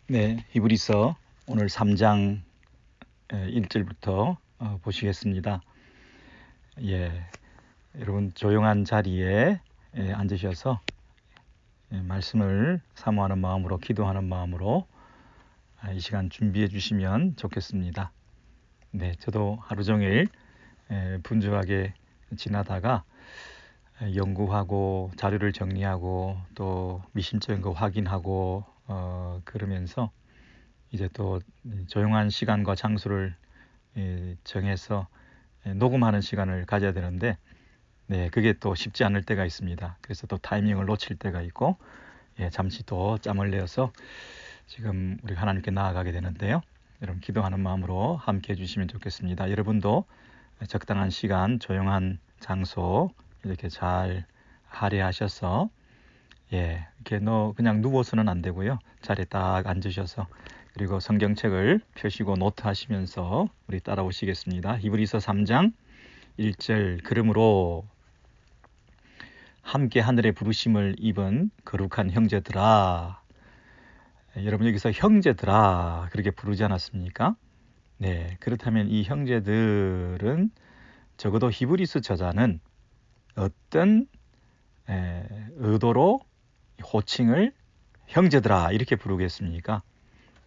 네, 히브리서 오늘 3장 1절부터 보시겠습니다. 예, 여러분 조용한 자리에 앉으셔서 말씀을 사모하는 마음으로, 기도하는 마음으로 이 시간 준비해 주시면 좋겠습니다. 네, 저도 하루 종일 분주하게 지나다가 연구하고 자료를 정리하고 또 미심쩍은 거 확인하고 그러면서 이제 또 조용한 시간과 장소를 정해서 녹음하는 시간을 가져야 되는데 네, 그게 또 쉽지 않을 때가 있습니다. 그래서 또 타이밍을 놓칠 때가 있고 잠시 또 짬을 내어서 지금 우리 하나님께 나아가게 되는데요. 여러분 기도하는 마음으로 함께 해주시면 좋겠습니다. 여러분도 적당한 시간, 조용한 장소 이렇게 잘 할애하셔서 이렇게 그냥 누워서는 안 되고요. 자리에 딱 앉으셔서 그리고 성경책을 펴시고 노트하시면서 우리 따라오시겠습니다. 히브리서 3장 1절 그러므로 함께 하늘의 부르심을 입은 거룩한 형제들아. 여러분 여기서 형제들아 그렇게 부르지 않았습니까? 네, 그렇다면 이 형제들은 적어도 히브리서 저자는 어떤 의도로 호칭을 형제들아 이렇게 부르겠습니까?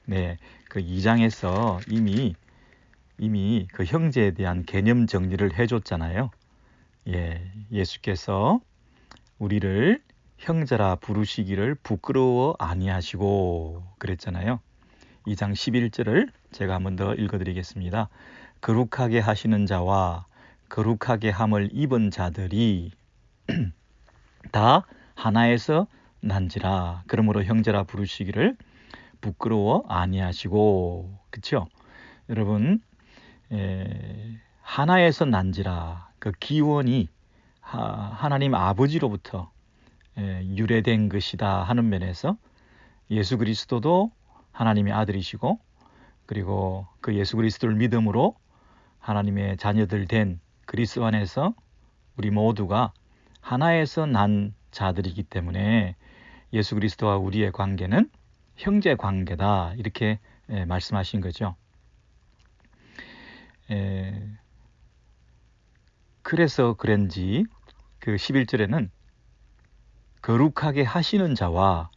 네, 그 2장에서 이미 그 형제에 대한 개념 정리를 해줬잖아요. 예수께서 우리를 형제라 부르시기를 부끄러워 아니하시고 그랬잖아요. 2장 11절을 제가 한 번 더 읽어드리겠습니다. 거룩하게 하시는 자와 거룩하게 함을 입은 자들이 다 하나에서 난지라. 그러므로 형제라 부르시기를 부끄러워 아니하시고. 그렇죠? 여러분 하나에서 난지라 그 기원이 하나님 아버지로부터 유래된 것이다 하는 면에서 예수 그리스도도 하나님의 아들이시고 그리고 그 예수 그리스도를 믿음으로 하나님의 자녀들 된 그리스도 안에서 우리 모두가 하나에서 난 자들이기 때문에 예수 그리스도와 우리의 관계는 형제 관계다 이렇게 말씀하신 거죠. 그래서 그런지 그 11절에는 거룩하게 하시는 자와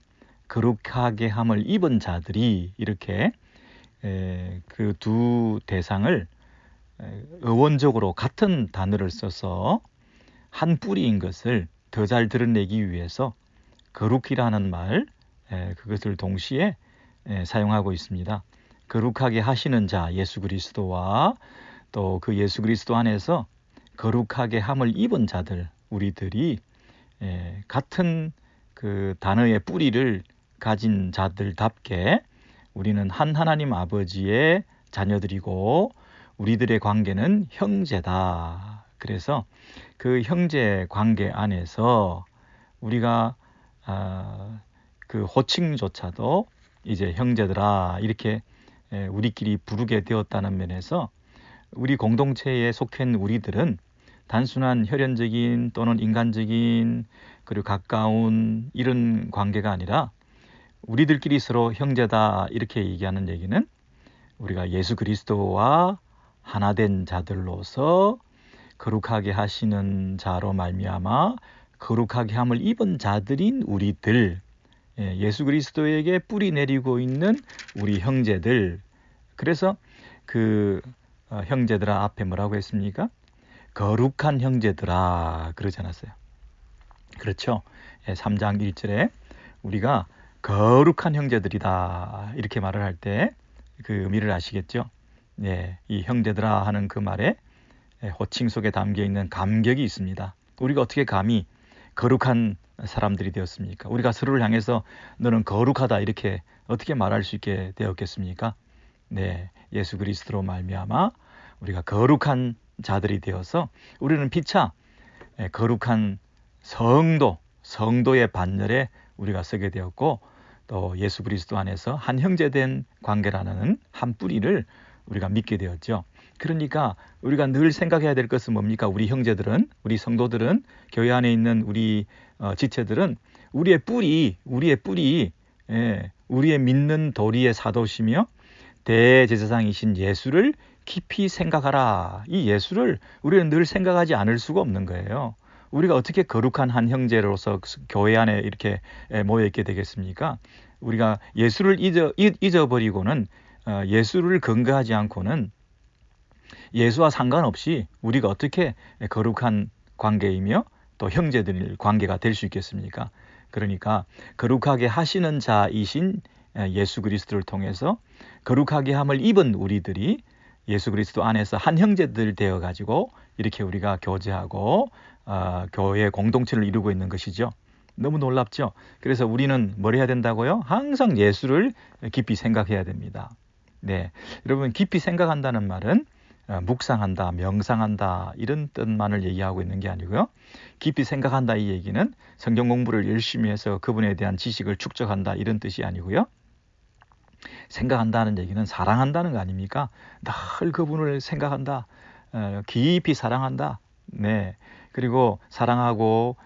거룩하게 함을 입은 자들이 이렇게 그 두 대상을 어원적으로 같은 단어를 써서 한 뿌리인 것을 더 잘 드러내기 위해서 거룩이라는 말 그것을 동시에 사용하고 있습니다. 거룩하게 하시는 자 예수 그리스도와 또 그 예수 그리스도 안에서 거룩하게 함을 입은 자들 우리들이 같은 그 단어의 뿌리를 가진 자들답게 우리는 한 하나님 아버지의 자녀들이고 우리들의 관계는 형제다. 그래서 그 형제 관계 안에서 우리가 그 호칭조차도 이제 형제들아 이렇게 우리끼리 부르게 되었다는 면에서 우리 공동체에 속한 우리들은 단순한 혈연적인 또는 인간적인 그리고 가까운 이런 관계가 아니라 우리들끼리 서로 형제다 이렇게 얘기하는 얘기는 우리가 예수 그리스도와 하나 된 자들로서 거룩하게 하시는 자로 말미암아 거룩하게 함을 입은 자들인 우리들 예수 그리스도에게 뿌리 내리고 있는 우리 형제들 그래서 그 형제들아 앞에 뭐라고 했습니까? 거룩한 형제들아 그러지 않았어요. 그렇죠. 3장 1절에 우리가 거룩한 형제들이다 이렇게 말을 할 때 그 의미를 아시겠죠? 이 형제들아 하는 그 말에 호칭 속에 담겨 있는 감격이 있습니다. 우리가 어떻게 감히 거룩한 사람들이 되었습니까? 우리가 서로를 향해서 너는 거룩하다 이렇게 어떻게 말할 수 있게 되었겠습니까? 예수 그리스도로 말미암아 우리가 거룩한 자들이 되어서 우리는 피차 거룩한 성도의 반열에 우리가 서게 되었고 또 예수 그리스도 안에서 한 형제된 관계라는 한 뿌리를 우리가 믿게 되었죠. 그러니까 우리가 늘 생각해야 될 것은 뭡니까? 우리 형제들은, 우리 성도들은, 교회 안에 있는 우리 지체들은 우리의 뿌리, 우리의 믿는 도리의 사도시며 대제사장이신 예수를 깊이 생각하라. 이 예수를 우리는 늘 생각하지 않을 수가 없는 거예요. 우리가 어떻게 거룩한 한 형제로서 교회 안에 이렇게 모여있게 되겠습니까? 우리가 예수를 잊어버리고는 예수를 근거하지 않고는 예수와 상관없이 우리가 어떻게 거룩한 관계이며 또 형제들 관계가 될 수 있겠습니까? 그러니까 거룩하게 하시는 자이신 예수 그리스도를 통해서 거룩하게 함을 입은 우리들이 예수 그리스도 안에서 한 형제들 되어 가지고 이렇게 우리가 교제하고 교회 공동체를 이루고 있는 것이죠. 너무 놀랍죠? 그래서 우리는 뭘 해야 된다고요? 항상 예수를 깊이 생각해야 됩니다. 네, 여러분 깊이 생각한다는 말은 묵상한다, 명상한다 이런 뜻만을 얘기하고 있는 게 아니고요. 깊이 생각한다 이 얘기는 성경 공부를 열심히 해서 그분에 대한 지식을 축적한다 이런 뜻이 아니고요. 생각한다는 얘기는 사랑한다는 거 아닙니까? 늘 그분을 생각한다, 깊이 사랑한다. 네, 그리고 사랑하고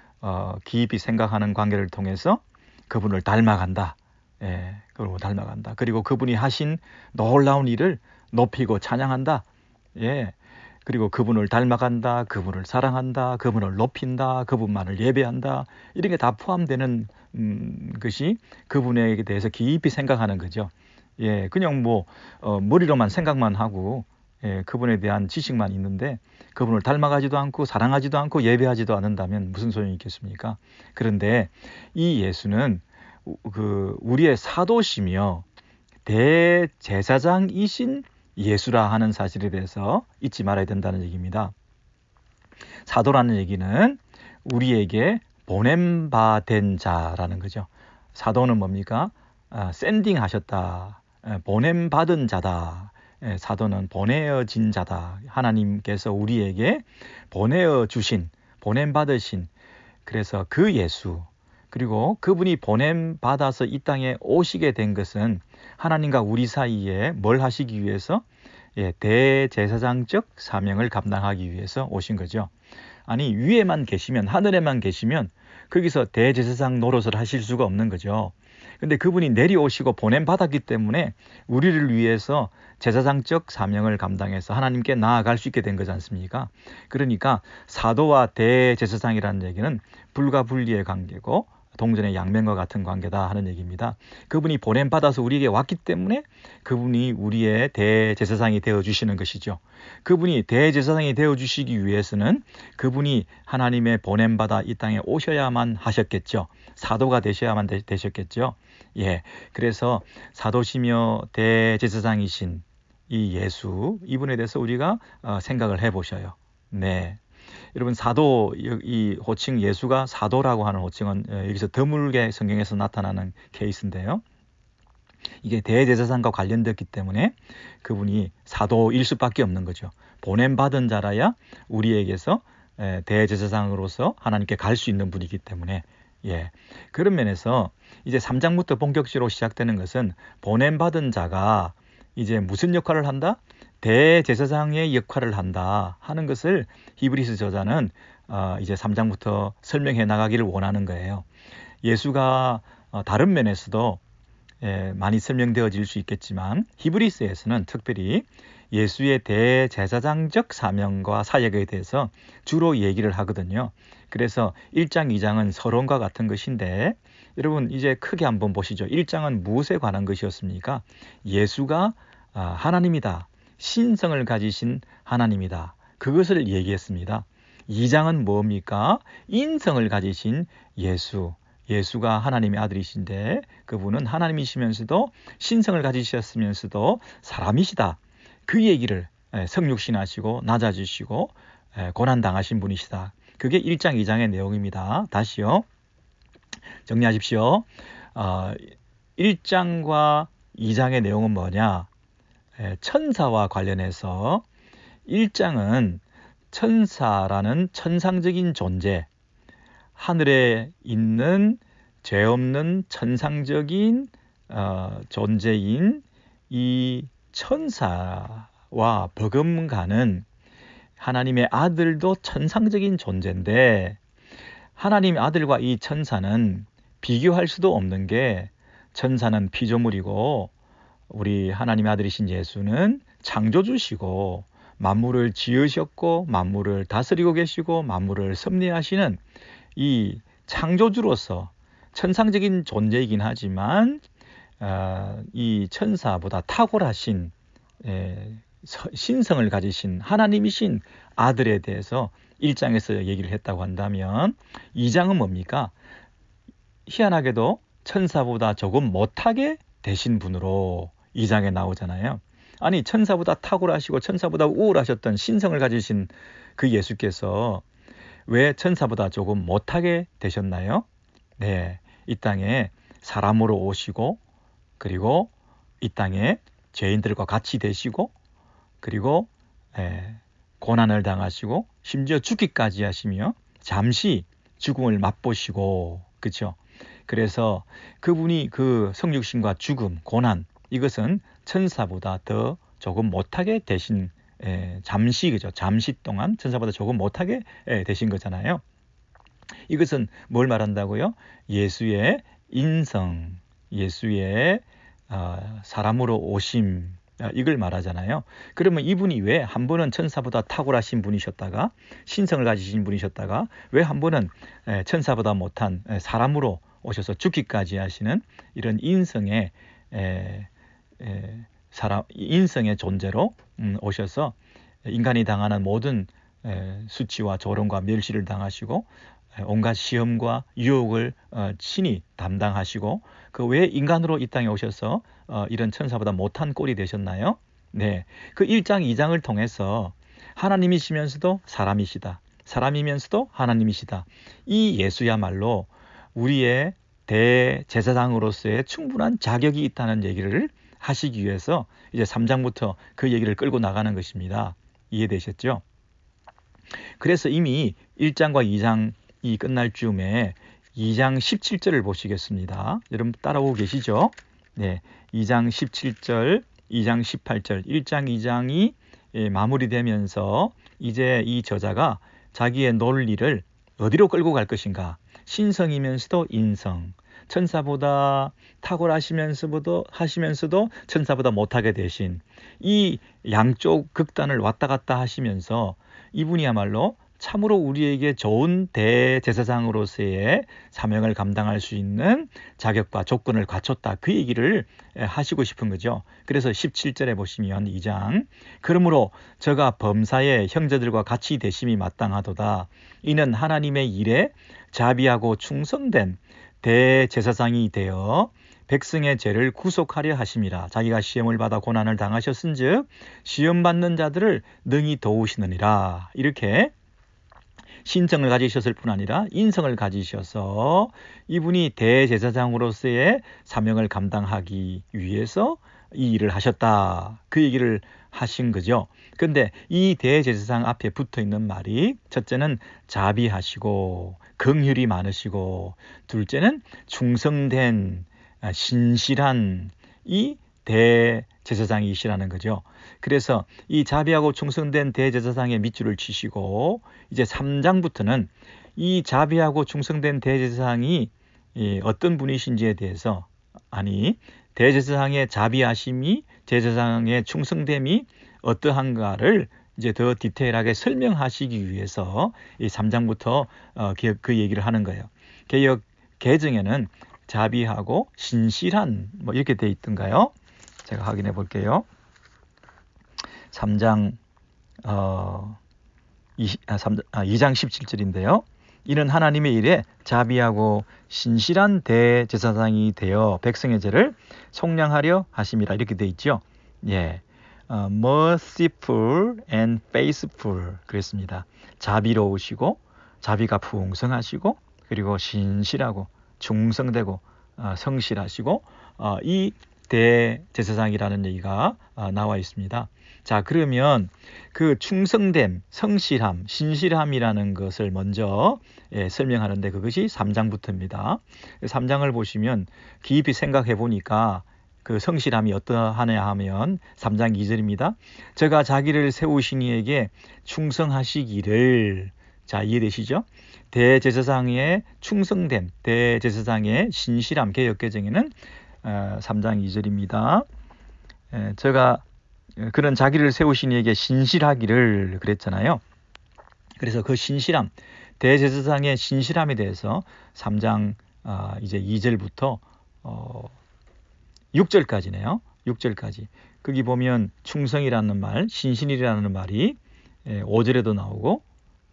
깊이 생각하는 관계를 통해서 그분을 닮아간다. 예, 그리고 닮아간다. 그리고 그분이 하신 놀라운 일을 높이고 찬양한다. 예, 그리고 그분을 닮아간다, 그분을 사랑한다, 그분을 높인다, 그분만을 예배한다. 이런 게 다 포함되는 것이 그분에 대해서 깊이 생각하는 거죠. 예, 그냥 머리로만 생각만 하고 그분에 대한 지식만 있는데 그분을 닮아가지도 않고 사랑하지도 않고 예배하지도 않는다면 무슨 소용이 있겠습니까? 그런데 이 예수는 우리의 사도시며 대제사장이신 예수라 하는 사실에 대해서 잊지 말아야 된다는 얘기입니다. 사도라는 얘기는 우리에게 보냄 바 된 자라는 거죠. 사도는 뭡니까? 샌딩 하셨다. 보냄 받은 자다. 사도는 보내어진 자다. 하나님께서 우리에게 보내어 주신, 보냄 받으신, 그래서 그 예수, 그리고 그분이 보냄 받아서 이 땅에 오시게 된 것은 하나님과 우리 사이에 뭘 하시기 위해서? 대제사장적 사명을 감당하기 위해서 오신 거죠. 아니, 위에만 계시면, 하늘에만 계시면 거기서 대제사장 노릇을 하실 수가 없는 거죠. 근데 그분이 내려오시고 보냄 받았기 때문에 우리를 위해서 제사장적 사명을 감당해서 하나님께 나아갈 수 있게 된 거지 않습니까? 그러니까 사도와 대제사장이라는 얘기는 불과 분리의 관계고 동전의 양면과 같은 관계다 하는 얘기입니다. 그분이 보냄받아서 우리에게 왔기 때문에 그분이 우리의 대제사장이 되어주시는 것이죠. 그분이 대제사장이 되어주시기 위해서는 그분이 하나님의 보냄받아 이 땅에 오셔야만 하셨겠죠. 사도가 되셔야만 되셨겠죠. 예, 그래서 사도시며 대제사장이신 이 예수, 이분에 대해서 우리가 생각을 해보셔요. 네. 여러분, 사도, 이 호칭 예수가 사도라고 하는 호칭은 여기서 드물게 성경에서 나타나는 케이스인데요. 이게 대제사장과 관련됐기 때문에 그분이 사도일 수밖에 없는 거죠. 보냄받은 자라야 우리에게서 대제사장으로서 하나님께 갈 수 있는 분이기 때문에, 예, 그런 면에서 이제 3장부터 본격적으로 시작되는 것은 보냄받은 자가 이제 무슨 역할을 한다? 대제사장의 역할을 한다 하는 것을 히브리서 저자는 이제 3장부터 설명해 나가기를 원하는 거예요. 예수가 다른 면에서도 많이 설명되어질 수 있겠지만 히브리서에서는 특별히 예수의 대제사장적 사명과 사역에 대해서 주로 얘기를 하거든요. 그래서 1장, 2장은 서론과 같은 것인데 여러분 이제 크게 한번 보시죠. 1장은 무엇에 관한 것이었습니까? 예수가 하나님이다. 신성을 가지신 하나님이다. 그것을 얘기했습니다. 2장은 뭡니까? 인성을 가지신 예수. 예수가 하나님의 아들이신데 그분은 하나님이시면서도 신성을 가지셨으면서도 사람이시다. 그 얘기를 성육신하시고 낮아지시고 고난당하신 분이시다. 그게 1장, 2장의 내용입니다. 다시요. 정리하십시오. 1장과 2장의 내용은 뭐냐? 천사와 관련해서 1장은 천사라는 천상적인 존재, 하늘에 있는 죄 없는 천상적인 존재인 이 천사와 버금가는 하나님의 아들도 천상적인 존재인데 하나님의 아들과 이 천사는 비교할 수도 없는 게 천사는 피조물이고 우리 하나님의 아들이신 예수는 창조주시고 만물을 지으셨고 만물을 다스리고 계시고 만물을 섭리하시는 이 창조주로서 천상적인 존재이긴 하지만 이 천사보다 탁월하신 신성을 가지신 하나님이신 아들에 대해서 1장에서 얘기를 했다고 한다면 2장은 뭡니까? 희한하게도 천사보다 조금 못하게 되신 분으로 2장에 나오잖아요. 아니 천사보다 탁월하시고 천사보다 우월하셨던 신성을 가지신 그 예수께서 왜 천사보다 조금 못하게 되셨나요? 네, 이 땅에 사람으로 오시고 그리고 이 땅에 죄인들과 같이 되시고 그리고 고난을 당하시고 심지어 죽기까지 하시며 잠시 죽음을 맛보시고 그렇죠? 그래서 그분이 그 성육신과 죽음, 고난 이것은 천사보다 더 조금 못하게 되신 잠시 그죠? 잠시 동안 천사보다 조금 못하게 되신 거잖아요. 이것은 뭘 말한다고요? 예수의 인성, 예수의 사람으로 오심 이걸 말하잖아요. 그러면 이분이 왜 한 번은 천사보다 탁월하신 분이셨다가 신성을 가지신 분이셨다가 왜 한 번은 천사보다 못한 사람으로 오셔서 죽기까지 하시는 이런 인성의 인성의 존재로 오셔서 인간이 당하는 모든 수치와 조롱과 멸시를 당하시고 온갖 시험과 유혹을 친히 담당하시고 그 왜 인간으로 이 땅에 오셔서 이런 천사보다 못한 꼴이 되셨나요? 네, 그 1장, 2장을 통해서 하나님이시면서도 사람이시다. 사람이면서도 하나님이시다. 이 예수야말로 우리의 대제사장으로서의 충분한 자격이 있다는 얘기를 하시기 위해서 이제 3장부터 그 얘기를 끌고 나가는 것입니다. 이해되셨죠? 그래서 이미 1장과 2장이 끝날 즈음에 2장 17절을 보시겠습니다. 여러분 따라오고 계시죠? 네, 2장 17절, 2장 18절, 1장, 2장이 마무리되면서 이제 이 저자가 자기의 논리를 어디로 끌고 갈 것인가? 신성이면서도 인성, 천사보다 탁월하시면서도 천사보다 못하게 되신 이 양쪽 극단을 왔다 갔다 하시면서 이분이야말로 참으로 우리에게 좋은 대제사장으로서의 사명을 감당할 수 있는 자격과 조건을 갖췄다. 그 얘기를 하시고 싶은 거죠. 그래서 17절에 보시면 2장 그러므로 저가 범사의 형제들과 같이 되심이 마땅하도다. 이는 하나님의 일에 자비하고 충성된 대제사장이 되어 백성의 죄를 구속하려 하심이라. 자기가 시험을 받아 고난을 당하셨은즉 시험 받는 자들을 능히 도우시느니라. 이렇게 신성을 가지셨을 뿐 아니라 인성을 가지셔서 이분이 대제사장으로서의 사명을 감당하기 위해서 이 일을 하셨다. 그 얘기를 하신 거죠. 근데 이 대제사장 앞에 붙어 있는 말이 첫째는 자비하시고 긍휼이 많으시고 둘째는 충성된 신실한 이 대제사장이시라는 거죠. 그래서 이 자비하고 충성된 대제사장의 밑줄을 치시고 이제 3장부터는 이 자비하고 충성된 대제사장이 어떤 분이신지에 대해서 대제사장의 자비하심이 대제사장의 충성됨이 어떠한가를 이제 더 디테일하게 설명하시기 위해서 이 3장부터 그 얘기를 하는 거예요. 개역 개정에는 자비하고 신실한 뭐 이렇게 돼 있던가요? 제가 확인해 볼게요. 3장 2장 17절인데요. 이는 하나님의 일에 자비하고 신실한 대제사장이 되어 백성의 죄를 속량하려 하심이라 이렇게 돼 있죠. 예, merciful and faithful 그랬습니다. 자비로우시고 자비가 풍성하시고 그리고 신실하고 충성되고 성실하시고 이 대제사장이라는 얘기가 나와 있습니다. 자, 그러면 그 충성됨, 성실함, 신실함이라는 것을 먼저 설명하는데 그것이 3장부터입니다. 3장을 보시면 깊이 생각해 보니까 그 성실함이 어떠하냐 하면 3장 2절입니다. 저가 자기를 세우신 이에게 충성하시기를. 자, 이해되시죠? 대제사장의 충성됨, 대제사장의 신실함, 개역개정에는 3장 2절입니다. 제가 그런 자기를 세우신 이에게 신실하기를 그랬잖아요. 그래서 그 신실함, 대제사장의 신실함에 대해서 3장 이제 2절부터 6절까지네요. 6절까지. 거기 보면 충성이라는 말, 신실이라는 말이 5절에도 나오고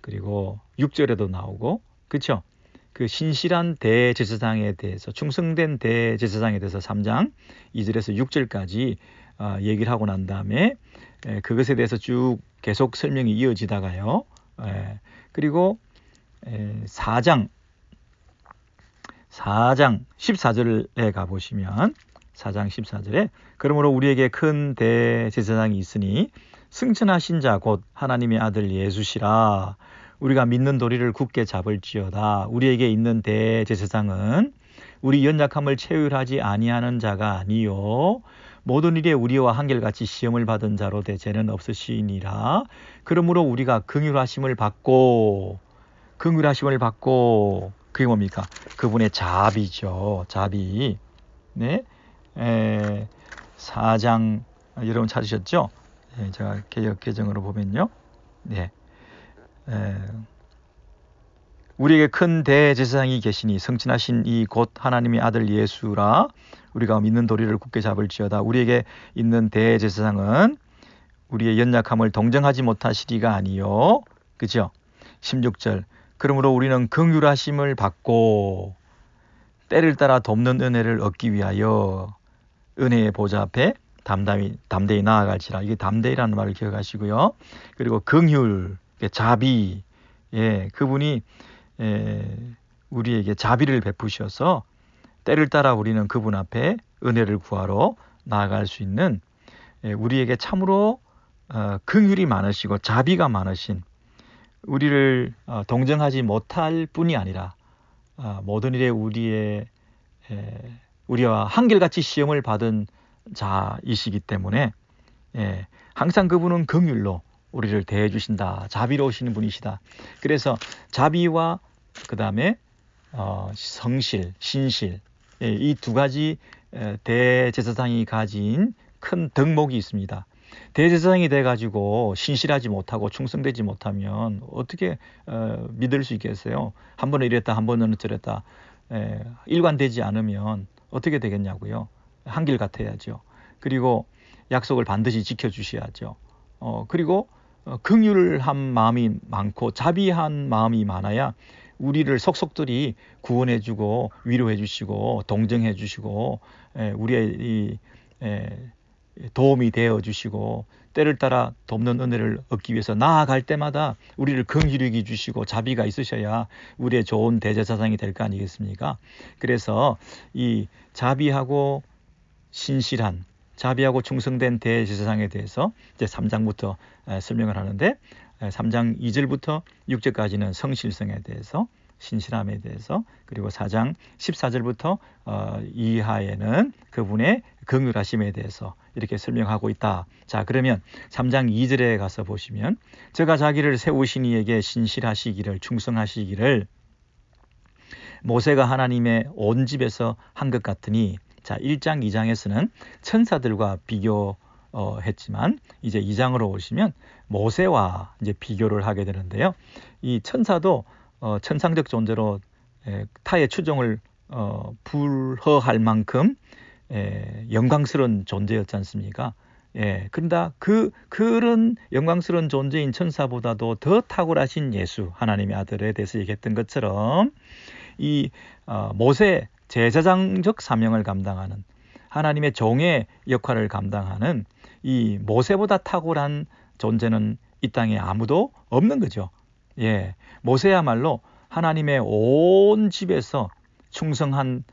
그리고 6절에도 나오고, 그렇죠? 그 신실한 대제사장에 대해서, 충성된 대제사장에 대해서 3장 2절에서 6절까지 얘기를 하고 난 다음에 그것에 대해서 쭉 계속 설명이 이어지다가요. 그리고 4장 14절에 가보시면 4장 14절에 그러므로 우리에게 큰 대제사장이 있으니 승천하신 자 곧 하나님의 아들 예수시라. 우리가 믿는 도리를 굳게 잡을지어다. 우리에게 있는 대제사장은 우리 연약함을 체휼하지 아니하는 자가 아니요 모든 일에 우리와 한결같이 시험을 받은 자로 대죄는 없으시니라. 그러므로 우리가 긍휼하심을 받고 그게 뭡니까? 그분의 자비죠. 자비. 네. 4장 여러분 찾으셨죠? 제가 개역 개정으로 보면요. 네. 우리에게 큰 대제사장이 계시니 성천하신 이 곧 하나님의 아들 예수라. 우리가 믿는 도리를 굳게 잡을지어다. 우리에게 있는 대제사장은 우리의 연약함을 동정하지 못하시리가 아니요. 그죠? 16절. 그러므로 우리는 긍휼하심을 받고 때를 따라 돕는 은혜를 얻기 위하여 은혜의 보좌 앞에 담대히 나아갈지라. 이게 담대히라는 말을 기억하시고요. 그리고 긍휼, 자비, 그분이 우리에게 자비를 베푸셔서 때를 따라 우리는 그분 앞에 은혜를 구하러 나아갈 수 있는 우리에게 참으로 긍휼이 많으시고 자비가 많으신, 우리를 동정하지 못할 뿐이 아니라 모든 일에 우리와 한결같이 시험을 받은 자이시기 때문에 항상 그분은 긍휼로 우리를 대해 주신다. 자비로우신 분이시다. 그래서 자비와 그 다음에 성실, 신실, 이 두 가지 대제사장이 가진 큰 덕목이 있습니다. 대제사장이 돼가지고 신실하지 못하고 충성되지 못하면 어떻게 믿을 수 있겠어요? 한 번은 이랬다, 한 번은 저랬다. 일관되지 않으면 어떻게 되겠냐고요. 한길 같아야죠. 그리고 약속을 반드시 지켜주셔야죠. 그리고 긍휼한 마음이 많고 자비한 마음이 많아야 우리를 속속들이 구원해주고 위로해주시고 동정해주시고 우리의 도움이 되어주시고 때를 따라 돕는 은혜를 얻기 위해서 나아갈 때마다 우리를 긍휼히 주시고 자비가 있으셔야 우리의 좋은 대제사장이 될 거 아니겠습니까? 그래서 이 자비하고 신실한, 자비하고 충성된 대제사장에 대해서 이제 3장부터 설명을 하는데 3장 2절부터 6절까지는 성실성에 대해서, 신실함에 대해서, 그리고 4장 14절부터 이하에는 그분의 긍휼하심에 대해서 이렇게 설명하고 있다. 자, 그러면 3장 2절에 가서 보시면 저가 자기를 세우신 이에게 신실하시기를, 충성하시기를 모세가 하나님의 온 집에서 한 것 같으니, 자, 1장 2장에서는 천사들과 비교했지만 이제 2장으로 오시면 모세와 이제 비교를 하게 되는데요. 이 천사도 천상적 존재로 타의 추종을 불허할 만큼 영광스러운 존재였지 않습니까? 그런다 그런 영광스러운 존재인 천사보다도 더 탁월하신 예수, 하나님의 아들에 대해서 얘기했던 것처럼 이 모세 제사장적 사명을 감당하는, 하나님의 종의 역할을 감당하는 이 모세보다 탁월한 존재는 이 땅에 아무도 없는 거죠. 모세야말로 하나님의 온 집에서 충성한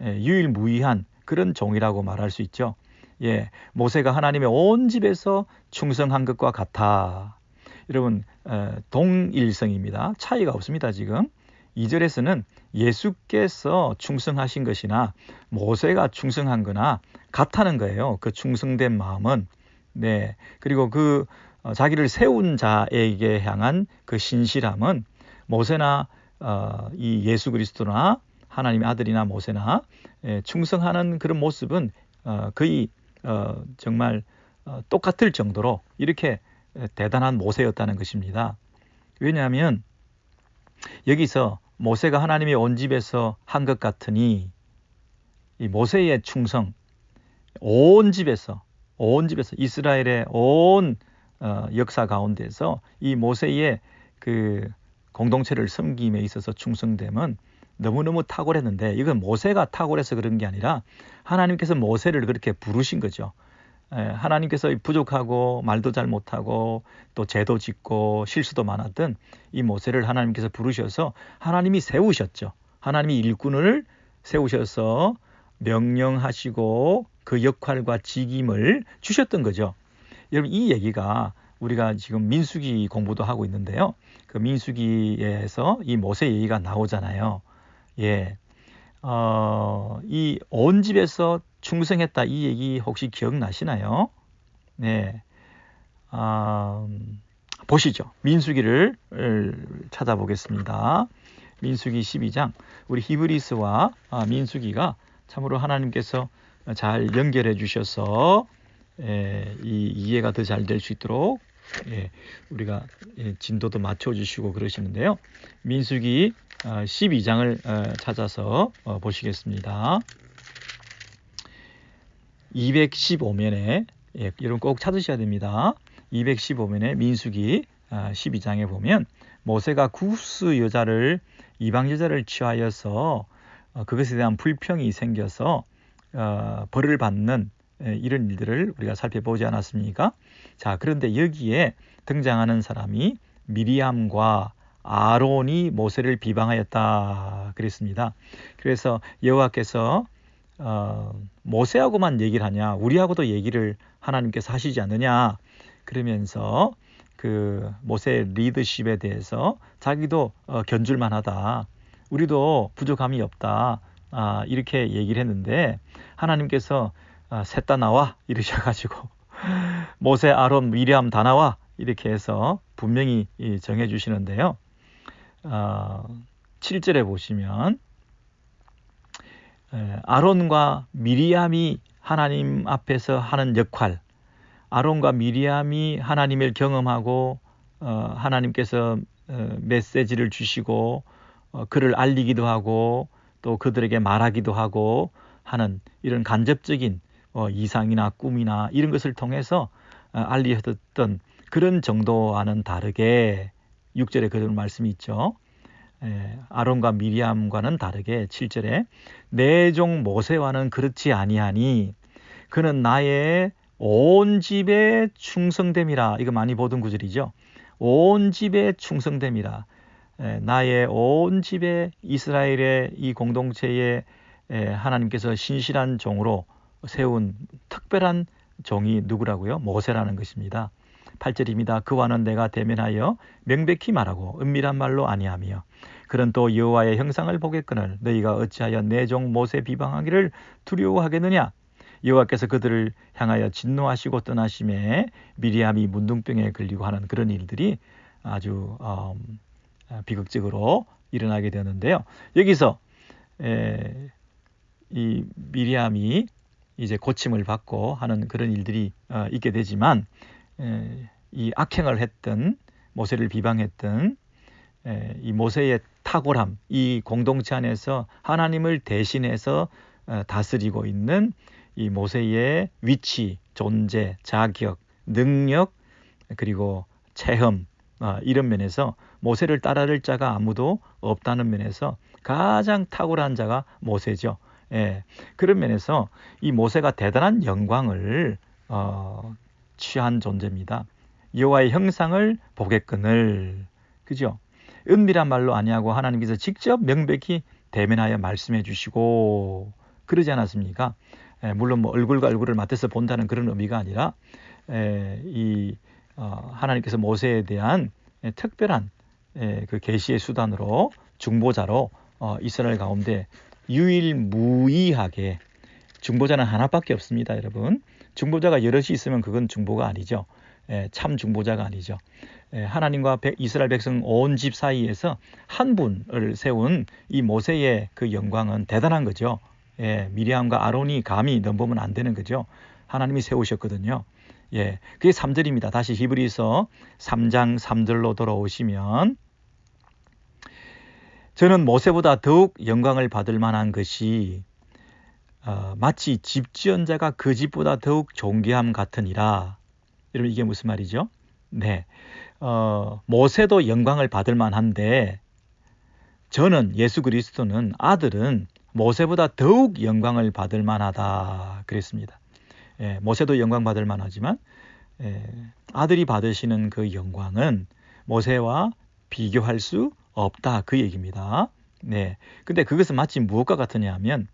유일무이한 그런 종이라고 말할 수 있죠. 모세가 하나님의 온 집에서 충성한 것과 같아. 여러분, 동일성입니다. 차이가 없습니다. 지금 2절에서는 예수께서 충성하신 것이나 모세가 충성한 거나 같다는 거예요. 그 충성된 마음은. 그리고 그 자기를 세운 자에게 향한 그 신실함은 모세나 이 예수 그리스도나 하나님의 아들이나 모세나 충성하는 그런 모습은 거의 정말 똑같을 정도로 이렇게 대단한 모세였다는 것입니다. 왜냐하면 여기서 모세가 하나님의 온 집에서 한 것 같으니 이 모세의 충성, 온 집에서 이스라엘의 온 역사 가운데서 이 모세의 그 공동체를 섬김에 있어서 충성됨은 너무너무 탁월했는데, 이건 모세가 탁월해서 그런 게 아니라 하나님께서 모세를 그렇게 부르신 거죠. 하나님께서 부족하고 말도 잘 못하고 또 죄도 짓고 실수도 많았던 이 모세를 하나님께서 부르셔서 하나님이 세우셨죠. 하나님이 일꾼을 세우셔서 명령하시고 그 역할과 직임을 주셨던 거죠. 여러분, 이 얘기가 우리가 지금 민수기 공부도 하고 있는데요. 그 민수기에서 이 모세 얘기가 나오잖아요. 예. 이 온 집에서 충성했다, 이 얘기 혹시 기억나시나요? 네. 보시죠. 민수기를 찾아보겠습니다. 민수기 12장. 우리 히브리스와 민수기가 참으로 하나님께서 잘 연결해 주셔서 이 이해가 더 잘 될 수 있도록 우리가 진도도 맞춰주시고 그러시는데요. 민수기 12장을 찾아서 보시겠습니다. 215면에 여러분 꼭 찾으셔야 됩니다. 215면에 민수기 12장에 보면 모세가 구스 여자를, 이방 여자를 취하여서 그것에 대한 불평이 생겨서 벌을 받는 이런 일들을 우리가 살펴보지 않았습니까? 자, 그런데 여기에 등장하는 사람이 미리암과 아론이 모세를 비방하였다 그랬습니다. 그래서 여호와께서 모세하고만 얘기를 하냐, 우리하고도 얘기를 하나님께서 하시지 않느냐, 그러면서 그 모세 리더십에 대해서 자기도 견줄만하다, 우리도 부족함이 없다, 이렇게 얘기를 했는데 하나님께서 셋 다 나와 이러셔가지고 모세, 아론, 미리암 다 나와 이렇게 해서 분명히 정해 주시는데요. 7절에 보시면 아론과 미리암이 하나님 앞에서 하는 역할, 아론과 미리암이 하나님을 경험하고 하나님께서 메시지를 주시고 그를 알리기도 하고 또 그들에게 말하기도 하고 하는 이런 간접적인 이상이나 꿈이나 이런 것을 통해서 알리셨던 그런 정도와는 다르게 6절에 그런 말씀이 있죠. 아론과 미리암과는 다르게 7절에 내 종 모세와는 그렇지 아니하니 그는 나의 온 집에 충성됨이라. 이거 많이 보던 구절이죠. 온 집에 충성됨이라. 나의 온 집에, 이스라엘의 이 공동체에 하나님께서 신실한 종으로 세운 특별한 종이 누구라고요? 모세라는 것입니다. 8절입니다. 그와는 내가 대면하여 명백히 말하고 은밀한 말로 아니하며 그는 또 여호와의 형상을 보겠거늘 너희가 어찌하여 내 종 모세 비방하기를 두려워하겠느냐. 여호와께서 그들을 향하여 진노하시고 떠나심에 미리암이 문둥병에 걸리고 하는 그런 일들이 아주 비극적으로 일어나게 되는데요. 여기서 이 미리암이 이제 고침을 받고 하는 그런 일들이 있게 되지만 이 악행을 했던, 모세를 비방했던 이 모세의 탁월함, 이 공동체 안에서 하나님을 대신해서 다스리고 있는 이 모세의 위치, 존재, 자격, 능력, 그리고 체험, 이런 면에서 모세를 따라갈 자가 아무도 없다는 면에서 가장 탁월한 자가 모세죠. 그런 면에서 이 모세가 대단한 영광을 취한 존재입니다. 여호와의 형상을 보겠거늘, 그죠? 은밀한 말로 아니하고 하나님께서 직접 명백히 대면하여 말씀해 주시고 그러지 않았습니까? 물론 뭐 얼굴과 얼굴을 맞대서 본다는 그런 의미가 아니라 하나님께서 모세에 대한 특별한 그 계시의 수단으로 중보자로 이스라엘 가운데 유일무이하게, 중보자는 하나밖에 없습니다, 여러분. 중보자가 여럿이 있으면 그건 중보가 아니죠. 참 중보자가 아니죠. 하나님과 이스라엘 백성 온 집 사이에서 한 분을 세운 이 모세의 그 영광은 대단한 거죠. 미리암과 아론이 감히 넘보면 안 되는 거죠. 하나님이 세우셨거든요. 그게 3절입니다. 다시 히브리서 3장 3절로 돌아오시면, 저는 모세보다 더욱 영광을 받을 만한 것이 마치 집 지은 자가 그 집보다 더욱 존귀함 같으니라. 여러분, 이게 무슨 말이죠? 모세도 영광을 받을 만한데, 저는, 예수 그리스도는, 아들은 모세보다 더욱 영광을 받을 만하다 그랬습니다. 모세도 영광 받을 만하지만 아들이 받으시는 그 영광은 모세와 비교할 수 없다, 그 얘기입니다. 근데 그것은 마치 무엇과 같으냐 하면,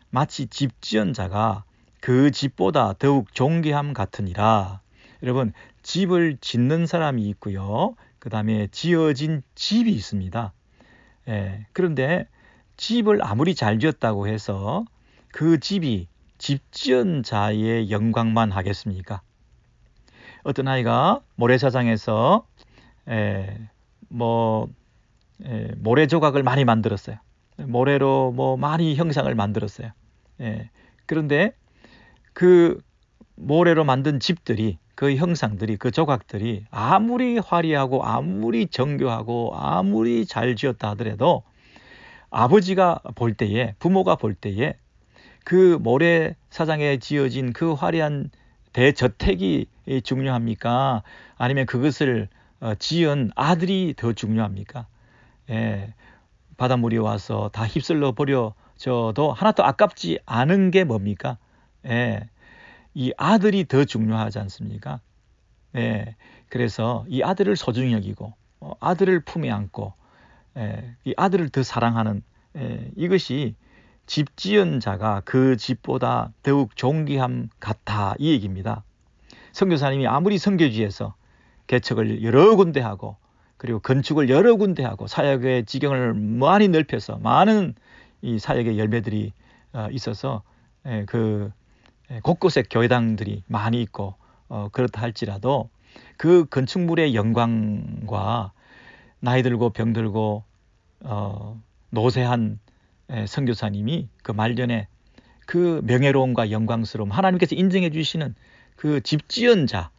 마치 집 지은 자가 그 집보다 더욱 존귀함 같으니라. 여러분, 집을 짓는 사람이 있고요, 그 다음에 지어진 집이 있습니다. 그런데 집을 아무리 잘 지었다고 해서 그 집이 집 지은 자의 영광만 하겠습니까? 어떤 아이가 모래사장에서 모래 조각을 많이 만들었어요. 모래로 많이 형상을 만들었어요. 그런데 그 모래로 만든 집들이, 그 형상들이, 그 조각들이 아무리 화려하고 아무리 정교하고 아무리 잘 지었다 하더라도 아버지가 볼 때에, 부모가 볼 때에 그 모래사장에 지어진 그 화려한 대저택이 중요합니까? 아니면 그것을 지은 아들이 더 중요합니까? 바닷물이 와서 다 휩쓸러 버려져도 하나도 아깝지 않은 게 뭡니까? 이 아들이 더 중요하지 않습니까? 그래서 이 아들을 소중히 여기고 아들을 품에 안고 이 아들을 더 사랑하는, 이것이 집 지은 자가 그 집보다 더욱 존귀함 같아, 이 얘기입니다. 선교사님이 아무리 선교지에서 개척을 여러 군데 하고, 그리고 건축을 여러 군데 하고, 사역의 지경을 많이 넓혀서 많은 이 사역의 열매들이 있어서 곳곳에 교회당들이 많이 있고 그렇다 할지라도, 그 건축물의 영광과 나이 들고 병들고 노쇠한 선교사님이 그 말년에 그 명예로움과 영광스러움, 하나님께서 인정해 주시는 그 집 지은 자,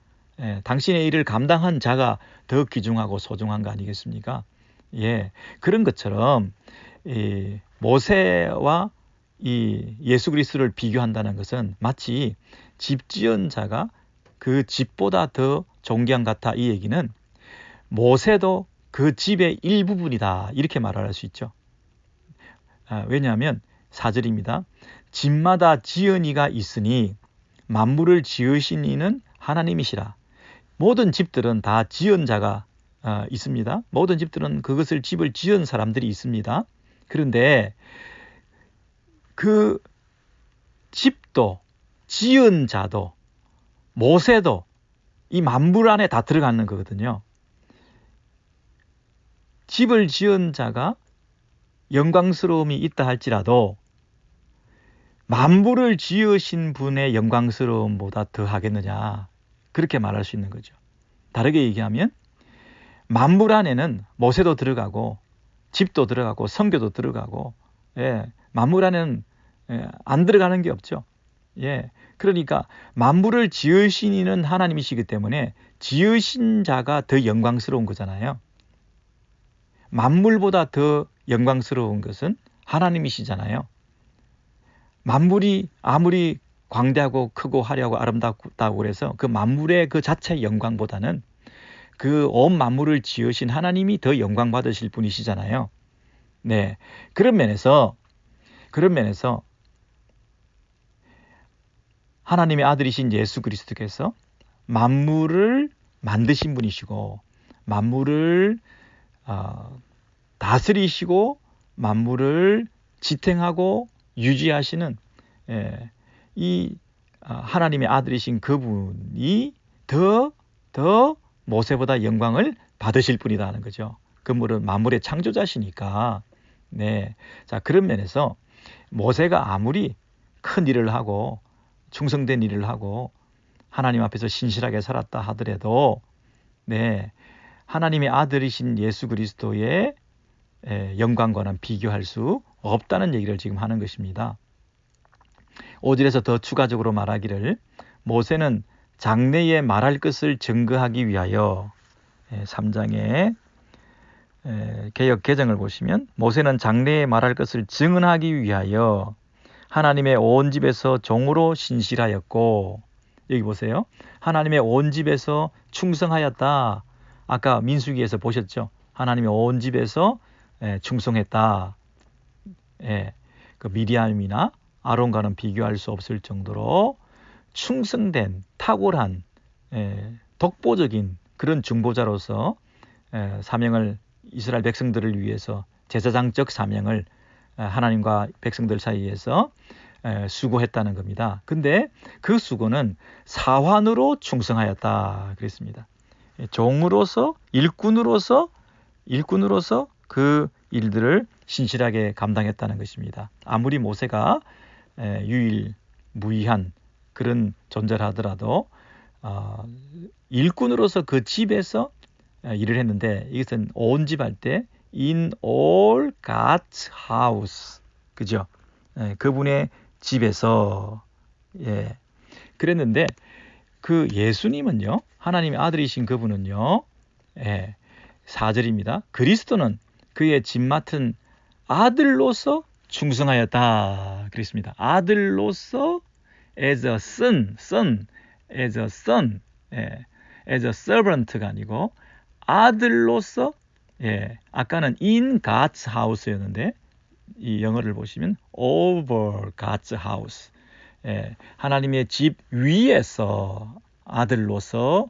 당신의 일을 감당한 자가 더 귀중하고 소중한 거 아니겠습니까? 그런 것처럼 이 모세와 이 예수 그리스도를 비교한다는 것은 마치 집 지은 자가 그 집보다 더 존귀한 같아, 이 얘기는 모세도 그 집의 일부분이다, 이렇게 말할 수 있죠. 왜냐하면 4절입니다. 집마다 지은 이가 있으니 만물을 지으신 이는 하나님이시라. 모든 집들은 다 지은 자가 있습니다. 모든 집들은 그것을, 집을 지은 사람들이 있습니다. 그런데 그 집도, 지은 자도, 모세도 이 만물 안에 다 들어가는 거거든요. 집을 지은 자가 영광스러움이 있다 할지라도 만물을 지으신 분의 영광스러움보다 더 하겠느냐, 그렇게 말할 수 있는 거죠. 다르게 얘기하면 만물 안에는 모세도 들어가고 집도 들어가고 성교도 들어가고, 만물 안에는 안 들어가는 게 없죠. 그러니까 만물을 지으신 이는 하나님이시기 때문에 지으신 자가 더 영광스러운 거잖아요. 만물보다 더 영광스러운 것은 하나님이시잖아요. 만물이 아무리 광대하고 크고 화려하고 아름답다고 그래서 그 만물의 그 자체의 영광보다는 그 온 만물을 지으신 하나님이 더 영광 받으실 분이시잖아요. 그런 면에서 하나님의 아들이신 예수 그리스도께서 만물을 만드신 분이시고, 만물을 다스리시고, 만물을 지탱하고 유지하시는 이 하나님의 아들이신 그분이 더 모세보다 영광을 받으실 분이다 하는 거죠. 그분은 만물의 창조자시니까. 자, 그런 면에서 모세가 아무리 큰 일을 하고 충성된 일을 하고 하나님 앞에서 신실하게 살았다 하더라도 네, 하나님의 아들이신 예수 그리스도의 영광과는 비교할 수 없다는 얘기를 지금 하는 것입니다. 5절에서 더 추가적으로 말하기를 모세는 장래에 말할 것을 증거하기 위하여 3장의 개역 개정을 보시면 모세는 장래에 말할 것을 증언하기 위하여 하나님의 온 집에서 종으로 신실하였고 여기 보세요. 하나님의 온 집에서 충성하였다. 아까 민수기에서 보셨죠. 하나님의 온 집에서 충성했다. 그 미리암이나 아론과는 비교할 수 없을 정도로 충성된 탁월한 독보적인 그런 중보자로서 사명을 이스라엘 백성들을 위해서 제사장적 사명을 하나님과 백성들 사이에서 수고했다는 겁니다. 근데 그 수고는 사환으로 충성하였다 그랬습니다. 종으로서 일꾼으로서 그 일들을 신실하게 감당했다는 것입니다. 아무리 모세가 유일무이한 그런 존재를 하더라도 일꾼으로서 그 집에서 일을 했는데 이것은 온 집 할 때 in all God's house 그죠? 그분의 집에서 그랬는데 그 예수님은요 하나님의 아들이신 그분은요 4절입니다. 그리스도는 그의 집 맡은 아들로서 충성하였다 그랬습니다. 아들로서 as a son, as a son, as a servant가 아니고 아들로서 아까는 in God's house였는데 이 영어를 보시면 over God's house 하나님의 집 위에서 아들로서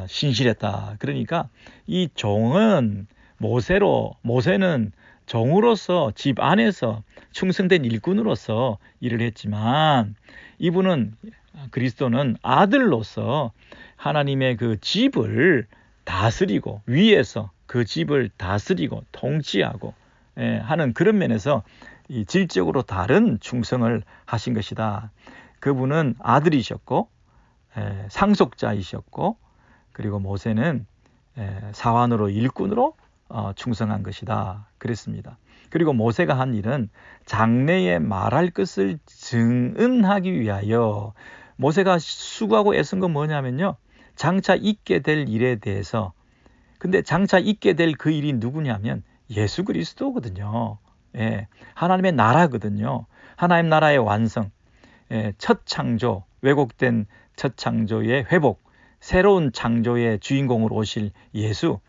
신실했다. 그러니까 이 종은 모세는 종으로서 집 안에서 충성된 일꾼으로서 일을 했지만 이분은 그리스도는 아들로서 하나님의 그 집을 다스리고 위에서 그 집을 다스리고 통치하고 하는 그런 면에서 이 질적으로 다른 충성을 하신 것이다. 그분은 아들이셨고 상속자이셨고 그리고 모세는 사환으로 일꾼으로 충성한 것이다. 그랬습니다. 그리고 모세가 한 일은 장래에 말할 것을 증언하기 위하여 모세가 수고하고 애쓴 건 뭐냐면요. 장차 있게 될 일에 대해서 근데 장차 있게 될 그 일이 누구냐면 예수 그리스도거든요. 하나님의 나라거든요. 하나님 나라의 완성, 첫 창조, 왜곡된 첫 창조의 회복, 새로운 창조의 주인공으로 오실 예수.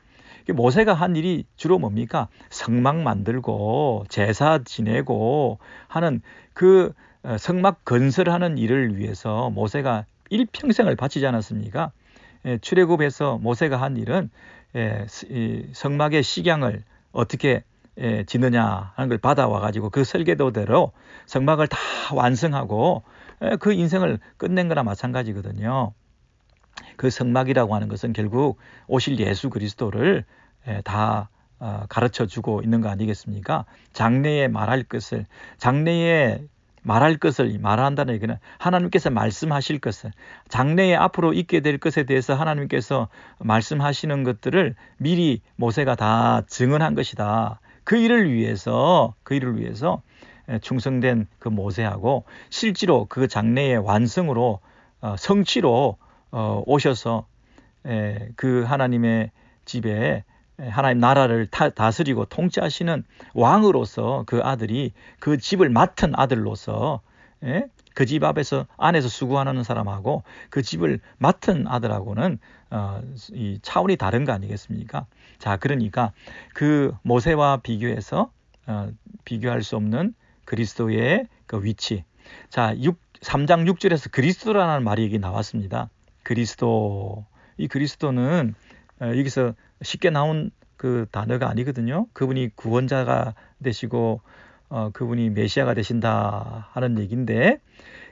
모세가 한 일이 주로 뭡니까? 성막 만들고 제사 지내고 하는 그 성막 건설하는 일을 위해서 모세가 일평생을 바치지 않았습니까? 출애굽에서 모세가 한 일은 성막의 식양을 어떻게 짓느냐 하는 걸 받아와 가지고 그 설계도대로 성막을 다 완성하고 그 인생을 끝낸 거나 마찬가지거든요. 그 성막이라고 하는 것은 결국 오실 예수 그리스도를 다 가르쳐 주고 있는 거 아니겠습니까? 장래에 말할 것을 말한다는 얘기는 하나님께서 말씀하실 것을 장래에 앞으로 있게 될 것에 대해서 하나님께서 말씀하시는 것들을 미리 모세가 다 증언한 것이다. 그 일을 위해서 충성된 그 모세하고 실제로 그 장래의 완성으로 성취로 오셔서 그 하나님의 집에 하나님 나라를 다스리고 통치하시는 왕으로서 그 아들이 그 집을 맡은 아들로서 그 집 안에서 수고하는 사람하고 그 집을 맡은 아들하고는 이 차원이 다른 거 아니겠습니까? 자, 그러니까 그 모세와 비교해서 비교할 수 없는 그리스도의 그 위치. 자, 3장 6절에서 그리스도라는 말이 여기 나왔습니다. 그리스도. 이 그리스도는 여기서 쉽게 나온 그 단어가 아니거든요. 그분이 구원자가 되시고 그분이 메시아가 되신다 하는 얘기인데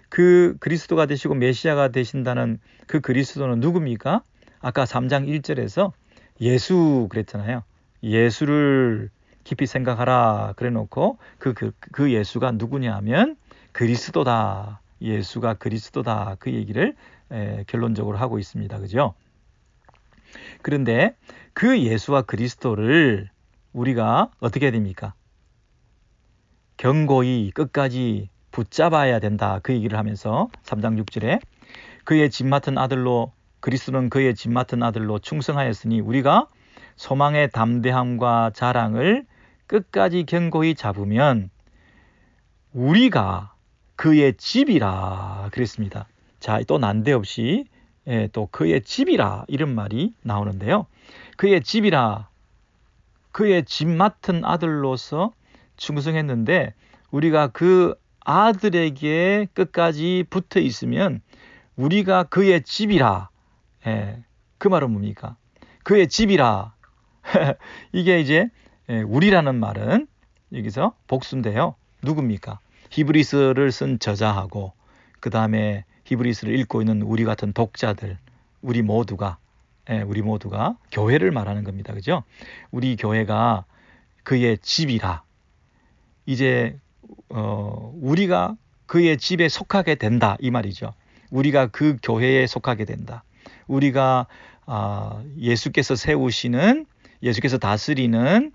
그 그리스도가 되시고 메시아가 되신다는 그 그리스도는 누굽니까? 아까 3장 1절에서 예수 그랬잖아요. 예수를 깊이 생각하라 그래 놓고 그 예수가 누구냐 하면 그리스도다. 예수가 그리스도다. 그 얘기를 결론적으로 하고 있습니다. 그죠? 그런데 그 예수와 그리스도를 우리가 어떻게 해야 됩니까? 견고히 끝까지 붙잡아야 된다. 그 얘기를 하면서 3장 6절에 그의 집 맡은 아들로 그리스도는 그의 집 맡은 아들로 충성하였으니 우리가 소망의 담대함과 자랑을 끝까지 견고히 잡으면 우리가 그의 집이라 그랬습니다. 자, 또 난데없이 또 그의 집이라 이런 말이 나오는데요. 그의 집이라, 그의 집 맡은 아들로서 충성했는데 우리가 그 아들에게 끝까지 붙어 있으면 우리가 그의 집이라. 그 말은 뭡니까? 그의 집이라. 이게 이제 우리라는 말은 여기서 복수인데요. 누굽니까? 히브리서를 쓴 저자하고 그 다음에 히브리서를 읽고 있는 우리 같은 독자들, 우리 모두가 교회를 말하는 겁니다. 그죠? 우리 교회가 그의 집이라. 이제 우리가 그의 집에 속하게 된다 이 말이죠. 우리가 그 교회에 속하게 된다. 우리가 예수께서 세우시는, 예수께서 다스리는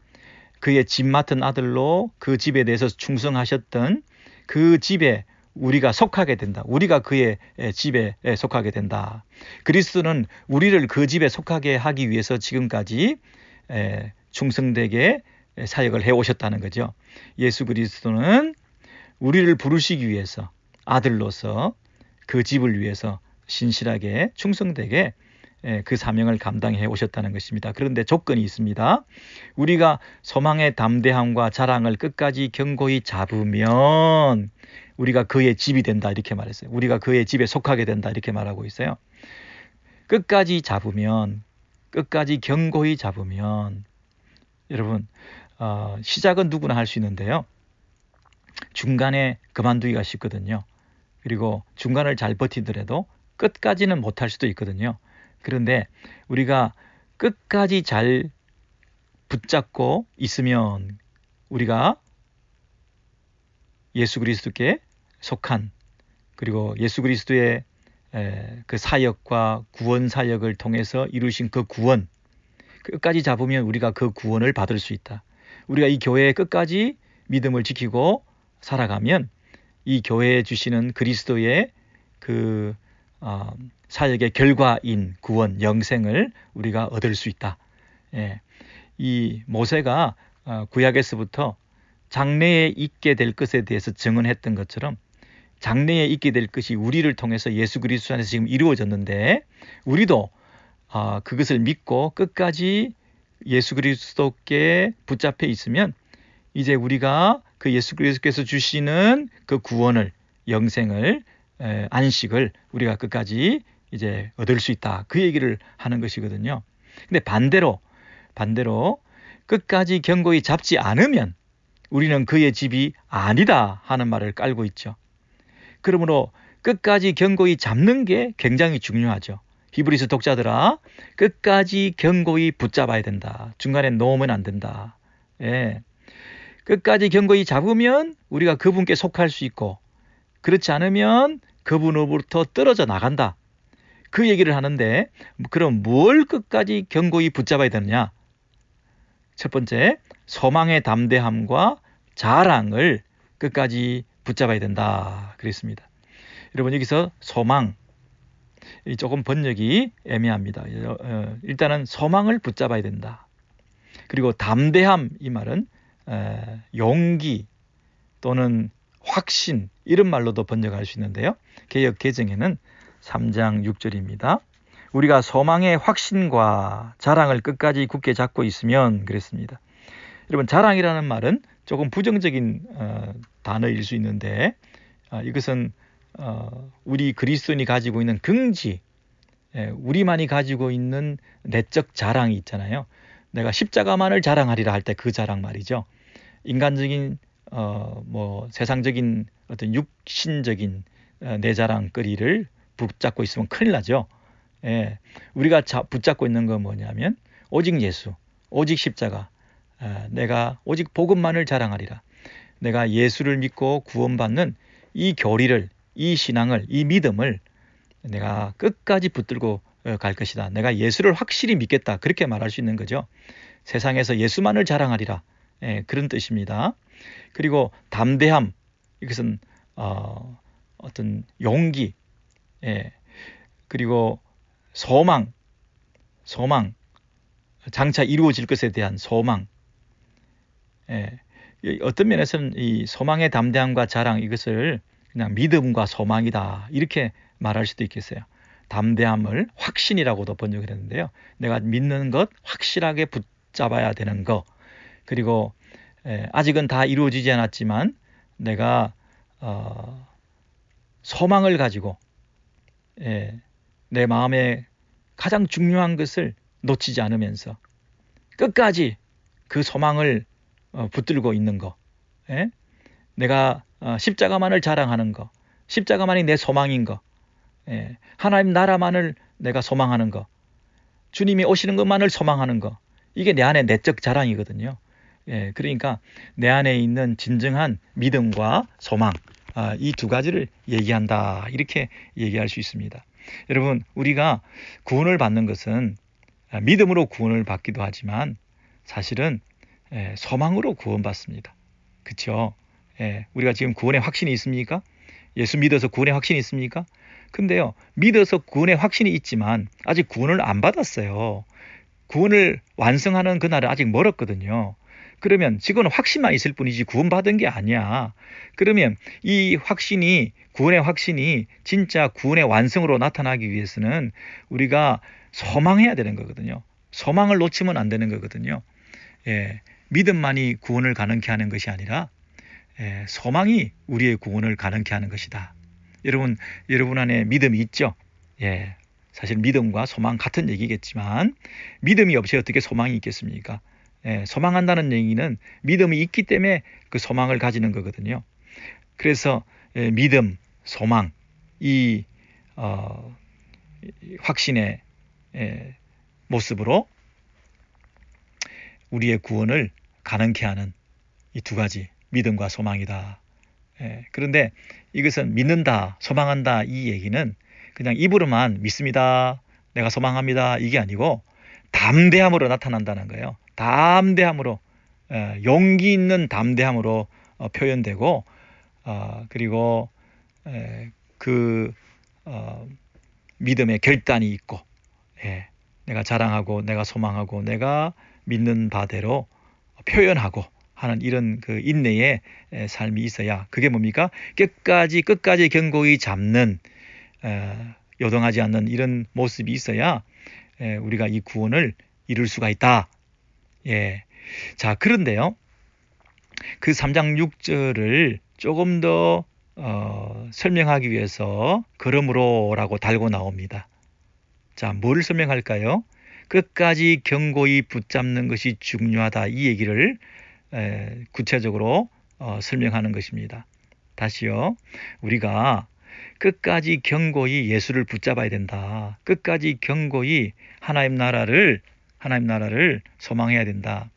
그의 집 맡은 아들로 그 집에 대해서 충성하셨던 그 집에 우리가 속하게 된다. 우리가 그의 집에 속하게 된다. 그리스도는 우리를 그 집에 속하게 하기 위해서 지금까지 충성되게 사역을 해오셨다는 거죠. 예수 그리스도는 우리를 부르시기 위해서 아들로서 그 집을 위해서 신실하게 충성되게 그 사명을 감당해 오셨다는 것입니다. 그런데 조건이 있습니다. 우리가 소망의 담대함과 자랑을 끝까지 견고히 잡으면 우리가 그의 집이 된다 이렇게 말했어요. 우리가 그의 집에 속하게 된다 이렇게 말하고 있어요. 끝까지 잡으면, 끝까지 견고히 잡으면, 여러분 시작은 누구나 할 수 있는데요. 중간에 그만두기가 쉽거든요. 그리고 중간을 잘 버티더라도 끝까지는 못할 수도 있거든요. 그런데 우리가 끝까지 잘 붙잡고 있으면 우리가 예수 그리스도께 속한, 그리고 예수 그리스도의 그 사역과 구원 사역을 통해서 이루신 그 구원, 끝까지 잡으면 우리가 그 구원을 받을 수 있다. 우리가 이 교회에 끝까지 믿음을 지키고 살아가면 이 교회에 주시는 그리스도의 그 사역의 결과인 구원, 영생을 우리가 얻을 수 있다. 이 모세가 구약에서부터 장래에 있게 될 것에 대해서 증언했던 것처럼 장래에 있게 될 것이 우리를 통해서 예수 그리스도 안에서 지금 이루어졌는데 우리도 그것을 믿고 끝까지 예수 그리스도께 붙잡혀 있으면 이제 우리가 그 예수 그리스도께서 주시는 그 구원을, 영생을, 안식을 우리가 끝까지 이제 얻을 수 있다. 그 얘기를 하는 것이거든요. 근데 반대로 끝까지 견고히 잡지 않으면 우리는 그의 집이 아니다 하는 말을 깔고 있죠. 그러므로 끝까지 견고히 잡는 게 굉장히 중요하죠. 히브리서 독자들아, 끝까지 견고히 붙잡아야 된다. 중간에 놓으면 안 된다. 끝까지 견고히 잡으면 우리가 그분께 속할 수 있고, 그렇지 않으면 그분으로부터 떨어져 나간다. 그 얘기를 하는데, 그럼 뭘 끝까지 견고히 붙잡아야 되느냐? 첫 번째, 소망의 담대함과 자랑을 끝까지 붙잡아야 된다. 그랬습니다. 여러분, 여기서 소망, 조금 번역이 애매합니다. 일단은 소망을 붙잡아야 된다. 그리고 담대함, 이 말은 용기 또는 확신, 이런 말로도 번역할 수 있는데요. 개역 개정에는 3장 6절입니다. 우리가 소망의 확신과 자랑을 끝까지 굳게 잡고 있으면 그랬습니다. 여러분, 자랑이라는 말은 조금 부정적인 단어일 수 있는데 이것은 우리 그리스도인이 가지고 있는 긍지, 우리만이 가지고 있는 내적 자랑이 있잖아요. 내가 십자가만을 자랑하리라 할 때 그 자랑 말이죠. 인간적인 세상적인 어떤 육신적인 내 자랑거리를 붙잡고 있으면 큰일 나죠. 우리가 붙잡고 있는 건 뭐냐면 오직 예수, 오직 십자가, 내가 오직 복음만을 자랑하리라. 내가 예수를 믿고 구원받는 이 교리를, 이 신앙을, 이 믿음을 내가 끝까지 붙들고 갈 것이다. 내가 예수를 확실히 믿겠다. 그렇게 말할 수 있는 거죠. 세상에서 예수만을 자랑하리라. 그런 뜻입니다. 그리고 담대함, 이것은 어떤 용기, 그리고 소망, 장차 이루어질 것에 대한 소망. 어떤 면에서는 이 소망의 담대함과 자랑, 이것을 그냥 믿음과 소망이다, 이렇게 말할 수도 있겠어요. 담대함을 확신이라고도 번역을 했는데요. 내가 믿는 것, 확실하게 붙잡아야 되는 것. 그리고 아직은 다 이루어지지 않았지만 내가 소망을 가지고 내 마음에 가장 중요한 것을 놓치지 않으면서 끝까지 그 소망을 붙들고 있는 거. 내가 십자가만을 자랑하는 거. 십자가만이 내 소망인 거. 하나님 나라만을 내가 소망하는 거. 주님이 오시는 것만을 소망하는 거. 이게 내 안의 내적 자랑이거든요. 그러니까 내 안에 있는 진정한 믿음과 소망, 이 두 가지를 얘기한다, 이렇게 얘기할 수 있습니다. 여러분, 우리가 구원을 받는 것은 믿음으로 구원을 받기도 하지만 사실은 소망으로 구원받습니다. 그렇죠? 우리가 지금 구원의 확신이 있습니까? 예수 믿어서 구원의 확신이 있습니까? 근데요, 믿어서 구원의 확신이 있지만 아직 구원을 안 받았어요. 구원을 완성하는 그날은 아직 멀었거든요. 그러면 지금은 확신만 있을 뿐이지 구원받은 게 아니야. 그러면 이 확신이, 구원의 확신이 진짜 구원의 완성으로 나타나기 위해서는 우리가 소망해야 되는 거거든요. 소망을 놓치면 안 되는 거거든요. 믿음만이 구원을 가능케 하는 것이 아니라 소망이 우리의 구원을 가능케 하는 것이다. 여러분 안에 믿음이 있죠? 사실 믿음과 소망 같은 얘기겠지만 믿음이 없이 어떻게 소망이 있겠습니까? 소망한다는 얘기는 믿음이 있기 때문에 그 소망을 가지는 거거든요. 그래서 믿음, 소망, 이 확신의 모습으로 우리의 구원을 가능케 하는 이 두 가지, 믿음과 소망이다. 그런데 이것은 믿는다, 소망한다, 이 얘기는 그냥 입으로만 믿습니다, 내가 소망합니다, 이게 아니고 담대함으로 나타난다는 거예요. 담대함으로, 용기 있는 담대함으로 표현되고, 그리고 그 믿음의 결단이 있고, 내가 자랑하고 내가 소망하고 내가 믿는 바대로 표현하고 하는 이런 그 인내의 삶이 있어야, 그게 뭡니까? 끝까지 견고히 잡는, 요동하지 않는 이런 모습이 있어야 우리가 이 구원을 이룰 수가 있다. 자, 그런데요, 그 3장 6절을 조금 더 설명하기 위해서 그러므로라고 달고 나옵니다. 자, 뭘 설명할까요? 끝까지 견고히 붙잡는 것이 중요하다, 이 얘기를 구체적으로 설명하는 것입니다. 다시요, 우리가 끝까지 견고히 예수를 붙잡아야 된다. 끝까지 견고히 하나님 나라를 소망해야 된다.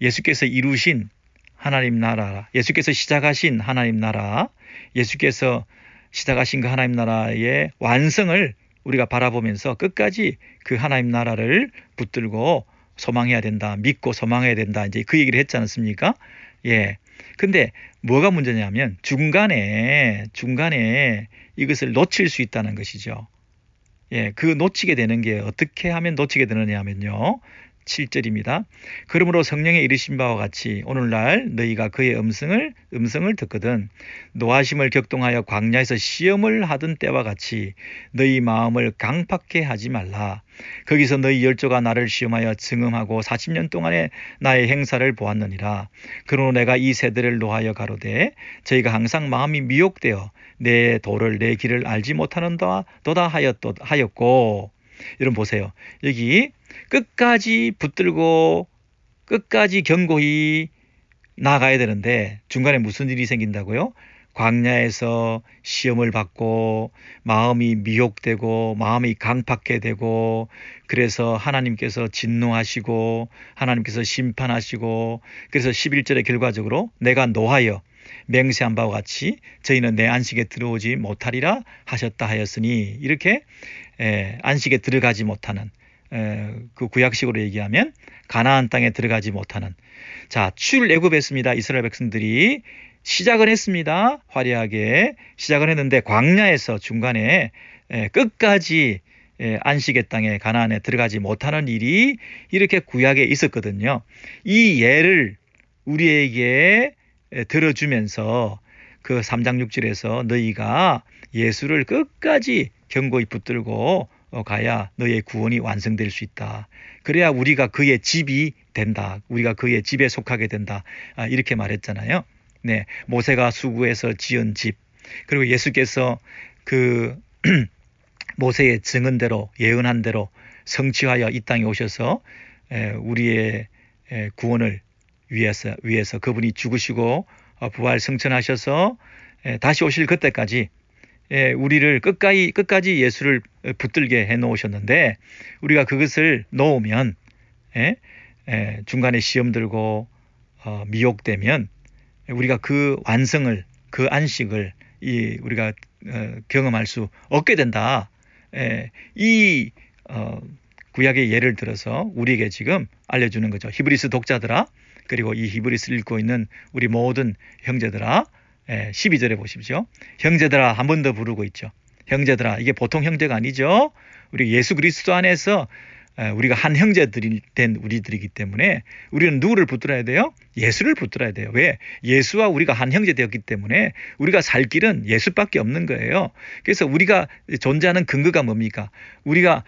예수께서 이루신 하나님 나라, 예수께서 시작하신 하나님 나라, 예수께서 시작하신 그 하나님 나라의 완성을 우리가 바라보면서 끝까지 그 하나님 나라를 붙들고 소망해야 된다. 믿고 소망해야 된다. 이제 그 얘기를 했지 않습니까? 근데 뭐가 문제냐면 중간에 이것을 놓칠 수 있다는 것이죠. 그 놓치게 되는 게 어떻게 하면 놓치게 되느냐 하면요, 7절입니다. 그러므로 성령의 이르신 바와 같이 오늘날 너희가 그의 음성을 듣거든 노하심을 격동하여 광야에서 시험을 하던 때와 같이 너희 마음을 강팍해 하지 말라. 거기서 너희 열조가 나를 시험하여 증음하고 40년 동안에 나의 행사를 보았느니라. 그러므로 내가 이 세대를 노하여 가로되 저희가 항상 마음이 미혹되어 내 도를 내 길을 알지 못하는도다 하였고. 여러분 보세요. 여기 끝까지 붙들고 끝까지 견고히 나가야 되는데 중간에 무슨 일이 생긴다고요? 광야에서 시험을 받고 마음이 미혹되고 마음이 강팍해 되고, 그래서 하나님께서 진노하시고 하나님께서 심판하시고, 그래서 11절에 결과적으로 내가 노하여 맹세한 바와 같이 저희는 내 안식에 들어오지 못하리라 하셨다 하였으니, 이렇게 안식에 들어가지 못하는, 그 구약식으로 얘기하면 가나안 땅에 들어가지 못하는, 자, 출애굽했습니다. 이스라엘 백성들이 시작은 했습니다. 화려하게 시작은 했는데 광야에서 중간에 끝까지 안식의 땅에 가나안에 들어가지 못하는 일이 이렇게 구약에 있었거든요. 이 예를 우리에게 들어주면서 그 3장 6절에서 너희가 예수를 끝까지 견고히 붙들고 가야 너희의 구원이 완성될 수 있다. 그래야 우리가 그의 집이 된다. 우리가 그의 집에 속하게 된다. 이렇게 말했잖아요. 네, 모세가 수구에서 지은 집, 그리고 예수께서 그 모세의 증언대로, 예언한 대로 성취하여 이 땅에 오셔서 우리의 구원을 위해서 그분이 죽으시고 부활 승천하셔서 다시 오실 그때까지 우리를 끝까지 예수를 붙들게 해 놓으셨는데, 우리가 그것을 놓으면 중간에 시험 들고 미혹되면 우리가 그 완성을, 그 안식을 우리가 경험할 수 없게 된다. 이 구약의 예를 들어서 우리에게 지금 알려주는 거죠. 히브리스 독자들아, 그리고 이 히브리스를 읽고 있는 우리 모든 형제들아, 12절에 보십시오. 형제들아 한 번 더 부르고 있죠. 형제들아, 이게 보통 형제가 아니죠. 우리 예수 그리스도 안에서 우리가 한 형제들이 된 우리들이기 때문에 우리는 누구를 붙들어야 돼요? 예수를 붙들어야 돼요. 왜? 예수와 우리가 한 형제 되었기 때문에 우리가 살 길은 예수밖에 없는 거예요. 그래서 우리가 존재하는 근거가 뭡니까? 우리가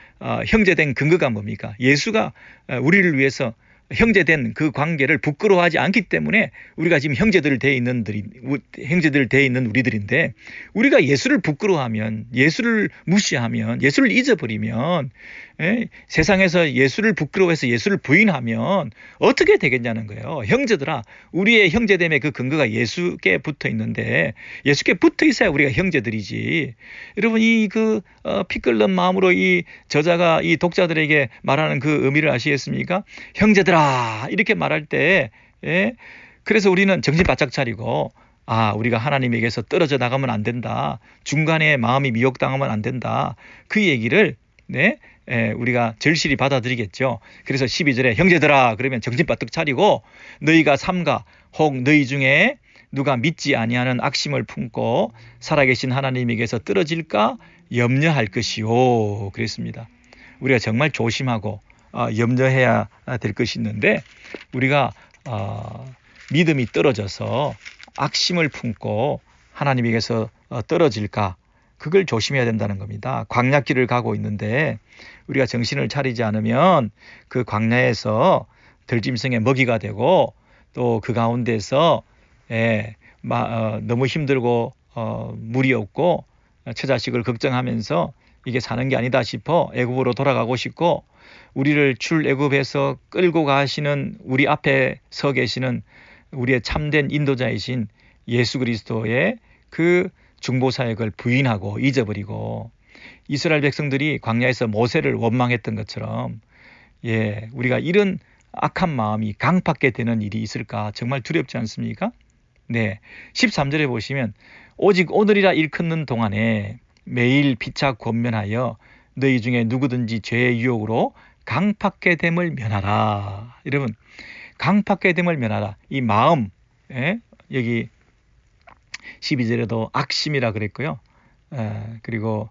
형제된 근거가 뭡니까? 예수가 우리를 위해서 형제된 그 관계를 부끄러워하지 않기 때문에 우리가 지금 형제들 돼 있는 우리들인데, 우리가 예수를 부끄러워하면, 예수를 무시하면, 예수를 잊어버리면, 세상에서 예수를 부끄러워해서 예수를 부인하면 어떻게 되겠냐는 거예요. 형제들아, 우리의 형제됨의 그 근거가 예수께 붙어 있는데, 예수께 붙어 있어야 우리가 형제들이지. 여러분, 피 끓는 마음으로 이 저자가 이 독자들에게 말하는 그 의미를 아시겠습니까? 형제들아, 이렇게 말할 때, 그래서 우리는 정신 바짝 차리고, 우리가 하나님에게서 떨어져 나가면 안 된다. 중간에 마음이 미혹당하면 안 된다. 그 얘기를 우리가 절실히 받아들이겠죠. 그래서 12절에 형제들아, 그러면 정신 바짝 차리고 너희가 삼가 혹 너희 중에 누가 믿지 아니하는 악심을 품고 살아계신 하나님에게서 떨어질까 염려할 것이요. 그랬습니다. 우리가 정말 조심하고 염려해야 될 것이 있는데, 우리가 믿음이 떨어져서 악심을 품고 하나님에게서 떨어질까, 그걸 조심해야 된다는 겁니다. 광야길을 가고 있는데 우리가 정신을 차리지 않으면 그 광야에서 들짐승의 먹이가 되고, 또 그 가운데서 너무 힘들고 물이 없고 처자식을 걱정하면서 이게 사는 게 아니다 싶어 애굽으로 돌아가고 싶고, 우리를 출애굽에서 끌고 가시는 우리 앞에 서 계시는 우리의 참된 인도자이신 예수 그리스도의 그 중보사역을 부인하고 잊어버리고, 이스라엘 백성들이 광야에서 모세를 원망했던 것처럼 우리가 이런 악한 마음이 강팍게 되는 일이 있을까 정말 두렵지 않습니까? 13절에 보시면 오직 오늘이라 일컫는 동안에 매일 피차 권면하여 너희 중에 누구든지 죄의 유혹으로 강팍게 됨을 면하라. 여러분, 강팍게 됨을 면하라. 이 마음, 여기 12절에도 악심이라 그랬고요. 그리고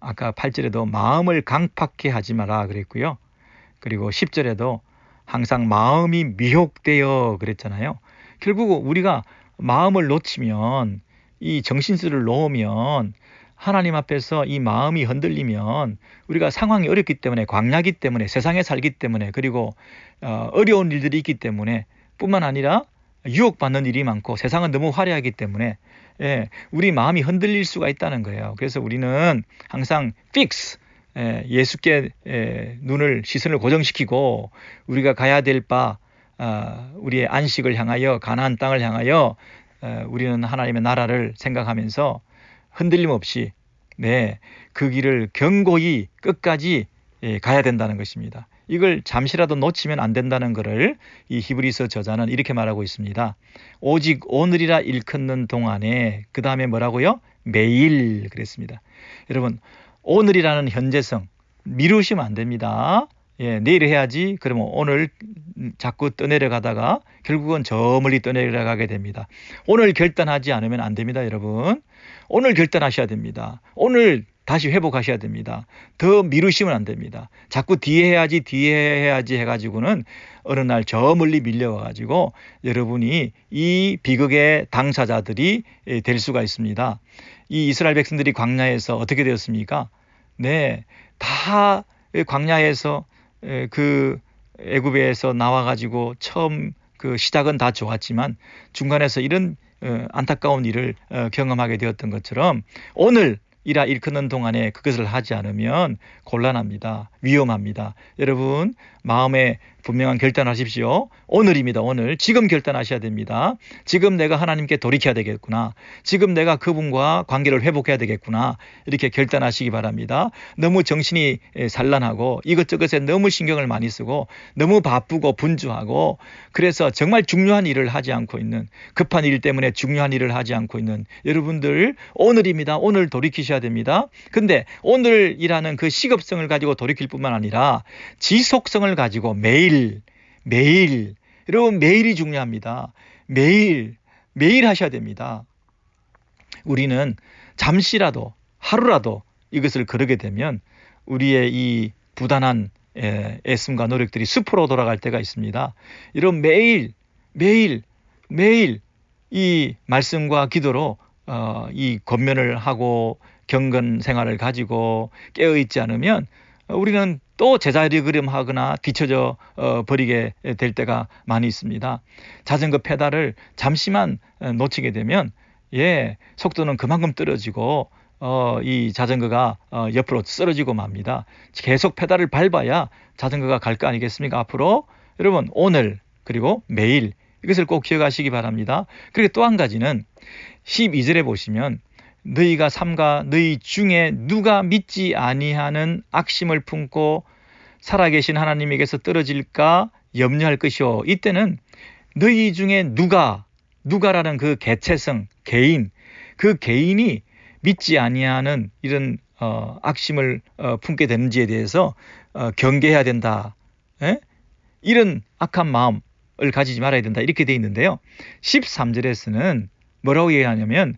아까 8절에도 마음을 강팍해 하지 마라 그랬고요. 그리고 10절에도 항상 마음이 미혹되어 그랬잖아요. 결국 우리가 마음을 놓치면, 이 정신줄을 놓으면, 하나님 앞에서 이 마음이 흔들리면 우리가 상황이 어렵기 때문에, 광야기 때문에, 세상에 살기 때문에, 그리고 어려운 일들이 있기 때문에, 뿐만 아니라 유혹받는 일이 많고 세상은 너무 화려하기 때문에 우리 마음이 흔들릴 수가 있다는 거예요. 그래서 우리는 항상 fix, 예수께 시선을 고정시키고 우리가 가야 될 바, 우리의 안식을 향하여, 가나안 땅을 향하여 우리는 하나님의 나라를 생각하면서 흔들림 없이 그 길을 견고히 끝까지 가야 된다는 것입니다. 이걸 잠시라도 놓치면 안 된다는 것을 이 히브리서 저자는 이렇게 말하고 있습니다. 오직 오늘이라 일컫는 동안에, 그 다음에 뭐라고요? 매일 그랬습니다. 여러분, 오늘이라는 현재성 미루시면 안 됩니다. 내일 해야지 그러면 오늘 자꾸 떠내려가다가 결국은 저 멀리 떠내려가게 됩니다. 오늘 결단하지 않으면 안 됩니다, 여러분. 오늘 결단하셔야 됩니다. 오늘 다시 회복하셔야 됩니다. 더 미루시면 안 됩니다. 자꾸 뒤에 해야지 해가지고는 어느 날 저 멀리 밀려와가지고 여러분이 이 비극의 당사자들이 될 수가 있습니다. 이 이스라엘 백성들이 광야에서 어떻게 되었습니까? 네, 다 광야에서 그 애굽에서 나와가지고 처음 그 시작은 다 좋았지만 중간에서 이런 안타까운 일을 경험하게 되었던 것처럼 오늘이라 일컫는 동안에 그것을 하지 않으면 곤란합니다. 위험합니다. 여러분 마음에 분명한 결단하십시오. 오늘입니다. 오늘. 지금 결단하셔야 됩니다. 지금 내가 하나님께 돌이켜야 되겠구나. 지금 내가 그분과 관계를 회복해야 되겠구나. 이렇게 결단하시기 바랍니다. 너무 정신이 산란하고 이것저것에 너무 신경을 많이 쓰고 너무 바쁘고 분주하고 그래서 정말 중요한 일을 하지 않고 있는, 급한 일 때문에 중요한 일을 하지 않고 있는 여러분들, 오늘입니다. 오늘 돌이키셔야 됩니다. 근데 오늘이라는 그 시급성을 가지고 돌이킬 뿐만 아니라 지속성을 가지고 매일 여러분 매일이 중요합니다. 매일 하셔야 됩니다. 우리는 잠시라도 하루라도 이것을 그러게 되면 우리의 이 부단한 애씀과 노력들이 숲으로 돌아갈 때가 있습니다. 여러분 매일 이 말씀과 기도로 이 권면을 하고 경건 생활을 가지고 깨어있지 않으면 우리는 또 제자리걸음하거나 뒤처져 버리게 될 때가 많이 있습니다. 자전거 페달을 잠시만 놓치게 되면 속도는 그만큼 떨어지고 이 자전거가 옆으로 쓰러지고 맙니다. 계속 페달을 밟아야 자전거가 갈 거 아니겠습니까? 앞으로. 여러분 오늘 그리고 매일 이것을 꼭 기억하시기 바랍니다. 그리고 또 한 가지는 12절에 보시면 너희가 삼가 너희 중에 누가 믿지 아니하는 악심을 품고 살아계신 하나님에게서 떨어질까 염려할 것이요. 이때는 너희 중에 누가라는 그 개체성, 개인, 그 개인이 믿지 아니하는 이런 악심을 품게 되는지에 대해서 경계해야 된다. 이런 악한 마음을 가지지 말아야 된다. 이렇게 되어 있는데요. 13절에서는 뭐라고 얘기하냐면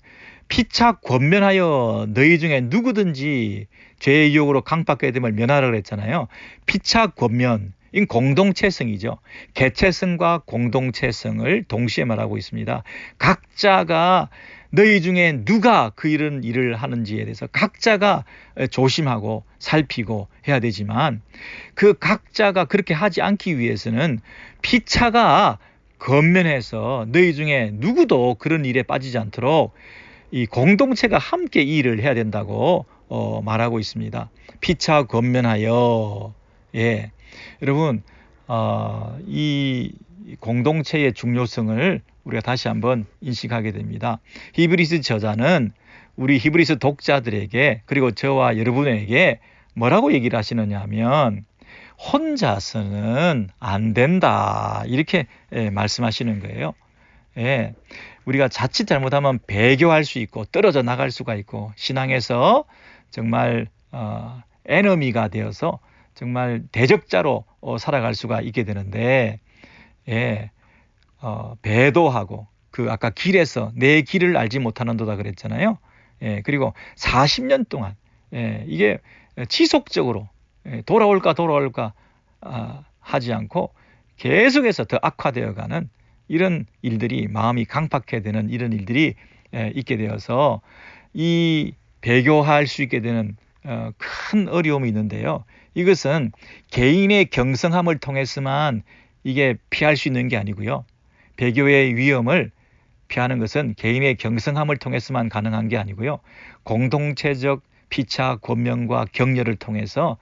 피차 권면하여 너희 중에 누구든지 죄의 유혹으로 강박하게 됨을 면하라 그랬잖아요. 피차 권면, 이건 공동체성이죠. 개체성과 공동체성을 동시에 말하고 있습니다. 각자가 너희 중에 누가 그 이런 일을 하는지에 대해서 각자가 조심하고 살피고 해야 되지만 그 각자가 그렇게 하지 않기 위해서는 피차가 권면해서 너희 중에 누구도 그런 일에 빠지지 않도록 이 공동체가 함께 이 일을 해야 된다고 말하고 있습니다. 피차 권면하여. 여러분 이 공동체의 중요성을 우리가 다시 한번 인식하게 됩니다. 히브리서 저자는 우리 히브리서 독자들에게 그리고 저와 여러분에게 뭐라고 얘기를 하시느냐 하면 혼자서는 안 된다 이렇게 말씀하시는 거예요. 우리가 자칫 잘못하면 배교할 수 있고 떨어져 나갈 수가 있고 신앙에서 정말 에너미가 되어서 정말 대적자로 살아갈 수가 있게 되는데 배도하고 그 아까 길에서 내 길을 알지 못하는도다 그랬잖아요. 그리고 40년 동안 이게 지속적으로 돌아올까 하지 않고 계속해서 더 악화되어가는 이런 일들이 마음이 강팍해 되는 이런 일들이 있게 되어서 이 배교할 수 있게 되는 큰 어려움이 있는데요. 이것은 개인의 경성함을 통해서만 이게 피할 수 있는 게 아니고요. 배교의 위험을 피하는 것은 개인의 경성함을 통해서만 가능한 게 아니고요. 공동체적 피차 권면과 격려를 통해서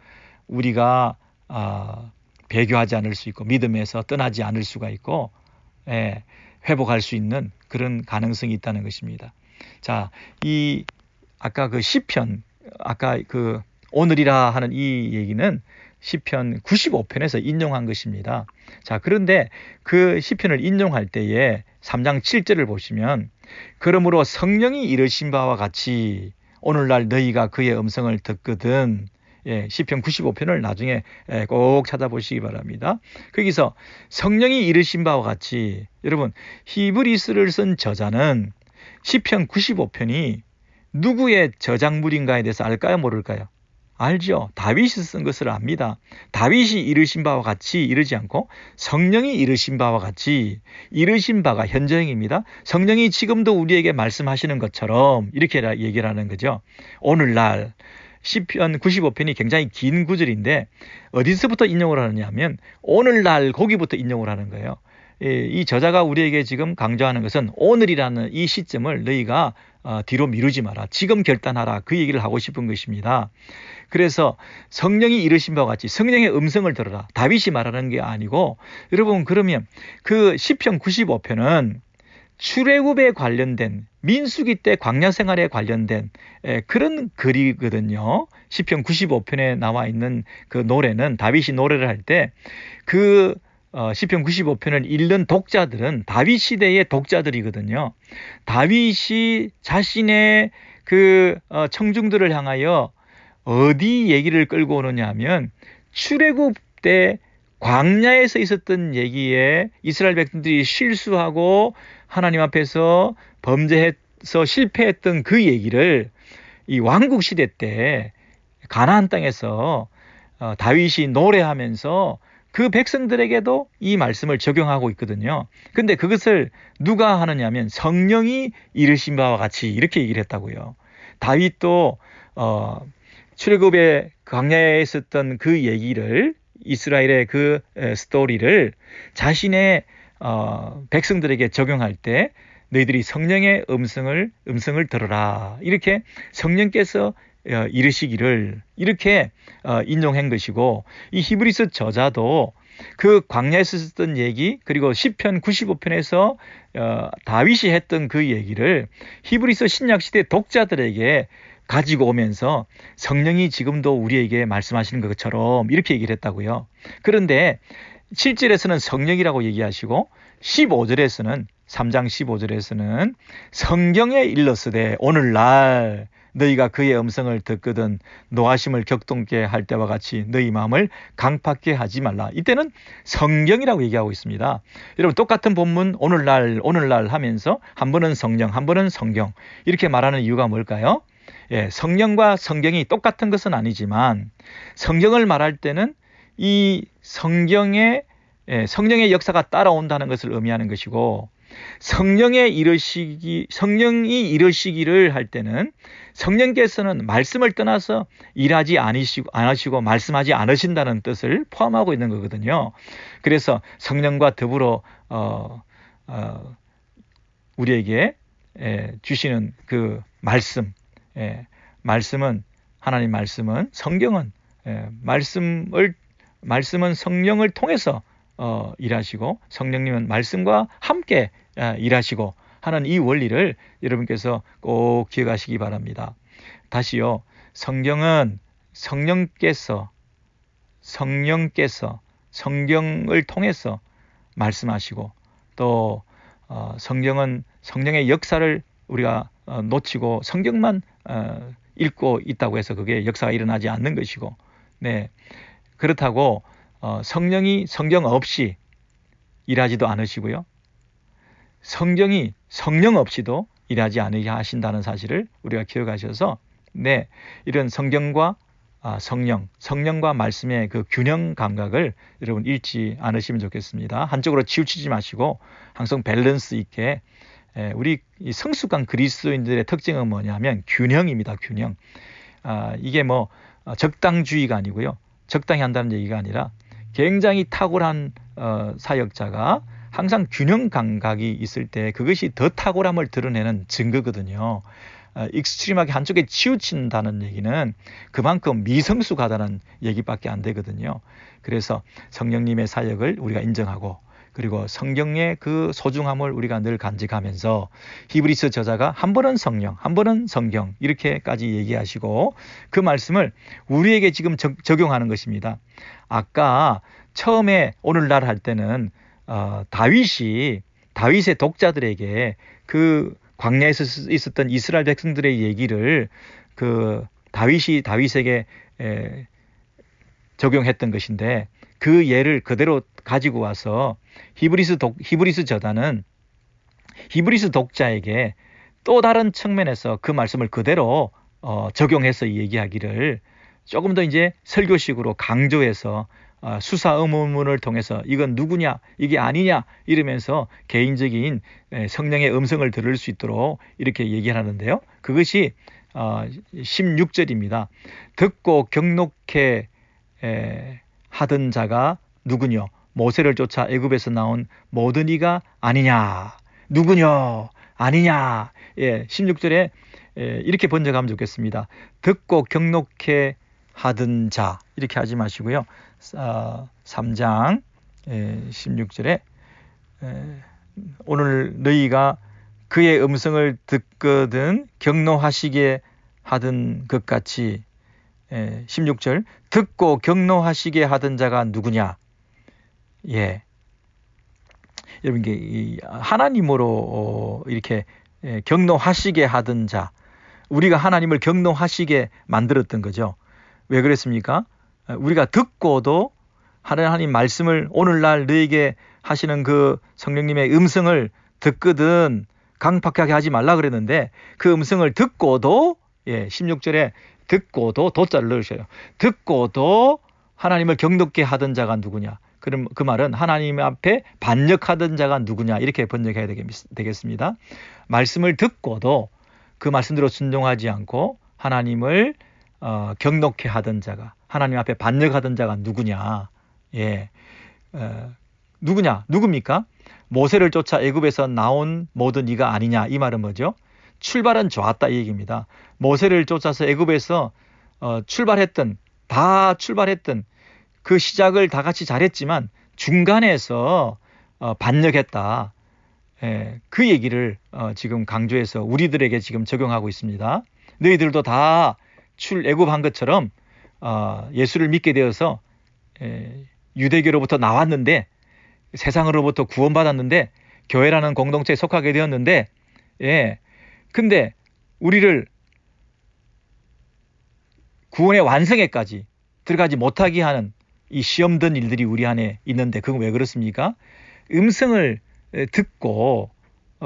우리가 배교하지 않을 수 있고 믿음에서 떠나지 않을 수가 있고 회복할 수 있는 그런 가능성이 있다는 것입니다. 자, 아까 그 시편, 아까 그 오늘이라 하는 이 얘기는 시편 95편에서 인용한 것입니다. 자, 그런데 그 시편을 인용할 때에 3장 7절을 보시면 그러므로 성령이 이르신 바와 같이 오늘날 너희가 그의 음성을 듣거든. 시편 95편을 나중에 꼭 찾아보시기 바랍니다. 거기서 성령이 이르신 바와 같이, 여러분 히브리서를 쓴 저자는 시편 95편이 누구의 저작물인가에 대해서 알까요, 모를까요? 알죠. 다윗이 쓴 것을 압니다. 다윗이 이르신 바와 같이 이르지 않고 성령이 이르신 바와 같이, 이르신 바가 현재형입니다. 성령이 지금도 우리에게 말씀하시는 것처럼 이렇게 얘기를 하는 거죠. 오늘날 시편 95편이 굉장히 긴 구절인데 어디서부터 인용을 하느냐면 오늘날 거기부터 인용을 하는 거예요. 이 저자가 우리에게 지금 강조하는 것은 오늘이라는 이 시점을 너희가 뒤로 미루지 마라. 지금 결단하라. 그 얘기를 하고 싶은 것입니다. 그래서 성령이 이르신 바와 같이 성령의 음성을 들어라. 다윗이 말하는 게 아니고, 여러분 그러면 그 시편 95편은 출애굽에 관련된, 민수기 때 광야 생활에 관련된 그런 글이거든요. 시편 95편에 나와 있는 그 노래는, 다윗이 노래를 할 때 그 시편 95편을 읽는 독자들은 다윗 시대의 독자들이거든요. 다윗이 자신의 그 청중들을 향하여 어디 얘기를 끌고 오느냐 하면 출애굽 때 광야에서 있었던 얘기에 이스라엘 백성들이 실수하고 하나님 앞에서 범죄해서 실패했던 그 얘기를 이 왕국 시대 때 가나안 땅에서 다윗이 노래하면서 그 백성들에게도 이 말씀을 적용하고 있거든요. 근데 그것을 누가 하느냐면 성령이 이르신 바와 같이 이렇게 얘기를 했다고요. 다윗도 출애굽의 광야에 있었던 그 얘기를, 이스라엘의 그 스토리를 자신의 백성들에게 적용할 때 너희들이 성령의 음성을 들어라. 이렇게 성령께서 이르시기를 이렇게 인용한 것이고, 이 히브리서 저자도 그 광야에서 썼던 얘기, 그리고 시편 95편에서 다윗이 했던 그 얘기를 히브리서 신약시대 독자들에게 가지고 오면서 성령이 지금도 우리에게 말씀하시는 것처럼 이렇게 얘기를 했다고요. 그런데 7절에서는 성령이라고 얘기하시고 15절에서는 3장 15절에서는 성경에 일렀으되 오늘날 너희가 그의 음성을 듣거든 노하심을 격동케 할 때와 같이 너희 마음을 강팍게 하지 말라. 이때는 성경이라고 얘기하고 있습니다. 여러분 똑같은 본문 오늘날 하면서 한 번은 성령, 한 번은 성경 이렇게 말하는 이유가 뭘까요? 성령과 성경이 똑같은 것은 아니지만 성경을 말할 때는 이 성령의 역사가 따라온다는 것을 의미하는 것이고, 성령이 이르시기를 할 때는 성령께서는 말씀을 떠나서 일하지 않으시고 말씀하지 않으신다는 뜻을 포함하고 있는 거거든요. 그래서 성령과 더불어 우리에게 주시는 그 말씀은 하나님 말씀은 성경은 말씀은 성령을 통해서 일하시고 성령님은 말씀과 함께 일하시고 하는 이 원리를 여러분께서 꼭 기억하시기 바랍니다. 다시요. 성경은 성령께서 성경을 통해서 말씀하시고 또 성경은 성령의 역사를 우리가 놓치고 성경만 읽고 있다고 해서 그게 역사가 일어나지 않는 것이고, 그렇다고 성령이 성경 없이 일하지도 않으시고요. 성경이 성령 없이도 일하지 않으신다는 사실을 우리가 기억하셔서 이런 성경과 성령과 말씀의 그 균형 감각을 여러분 잃지 않으시면 좋겠습니다. 한쪽으로 치우치지 마시고 항상 밸런스 있게 우리 이 성숙한 그리스도인들의 특징은 뭐냐면 균형입니다. 균형. 이게 뭐 적당주의가 아니고요. 적당히 한다는 얘기가 아니라 굉장히 탁월한 사역자가 항상 균형 감각이 있을 때 그것이 더 탁월함을 드러내는 증거거든요. 익스트림하게 한쪽에 치우친다는 얘기는 그만큼 미성숙하다는 얘기밖에 안 되거든요. 그래서 성령님의 사역을 우리가 인정하고 그리고 성경의 그 소중함을 우리가 늘 간직하면서 히브리서 저자가 한 번은 성령, 한 번은 성경 이렇게까지 얘기하시고 그 말씀을 우리에게 지금 적용하는 것입니다. 아까 처음에 오늘날 할 때는 다윗의 독자들에게 그 광야에서 있었던 이스라엘 백성들의 얘기를 그 다윗에게 적용했던 것인데 그 예를 그대로 가지고 와서 히브리서 저자는 히브리서 독자에게 또 다른 측면에서 그 말씀을 그대로 적용해서 얘기하기를 조금 더 이제 설교식으로 강조해서 수사 의문문을 통해서 이건 누구냐 이게 아니냐 이러면서 개인적인 성령의 음성을 들을 수 있도록 이렇게 얘기하는데요. 그것이 16절입니다. 듣고 경록해 하던 자가 누구뇨? 모세를 쫓아 애굽에서 나온 모든 이가 아니냐? 누구뇨? 아니냐? 16절에 이렇게 번역하면 좋겠습니다. 듣고 경록해 하던 자 이렇게 하지 마시고요. 3장 16절에 오늘 너희가 그의 음성을 듣거든 경노하시게 하던 것 같이 16절 듣고 경노하시게 하던 자가 누구냐? 여러분 이게 하나님으로 이렇게 경노하시게 하던 자, 우리가 하나님을 경노하시게 만들었던 거죠. 왜 그랬습니까? 우리가 듣고도 하나님 말씀을 오늘날 너에게 하시는 그 성령님의 음성을 듣거든 강팍하게 하지 말라 그랬는데 그 음성을 듣고도 16절에 듣고도 도자를 넣으셔요. 듣고도 하나님을 경넉게 하던 자가 누구냐? 그럼 그 말은 하나님 앞에 반역하던 자가 누구냐? 이렇게 번역해야 되겠습니다. 말씀을 듣고도 그 말씀대로 순종하지 않고 하나님을 경넉해 하던 자가 하나님 앞에 반역하던 자가 누구냐? 누굽니까? 모세를 쫓아 애굽에서 나온 모든 이가 아니냐? 이 말은 뭐죠? 출발은 좋았다 이 얘기입니다. 모세를 쫓아서 애굽에서 출발했던 그 시작을 다 같이 잘했지만 중간에서 반역했다. 그 얘기를 지금 강조해서 우리들에게 지금 적용하고 있습니다. 너희들도 다 출애굽한 것처럼 예수를 믿게 되어서 유대교로부터 나왔는데 세상으로부터 구원받았는데 교회라는 공동체에 속하게 되었는데 근데 우리를 구원의 완성에까지 들어가지 못하게 하는 이 시험된 일들이 우리 안에 있는데 그건 왜 그렇습니까? 음성을 듣고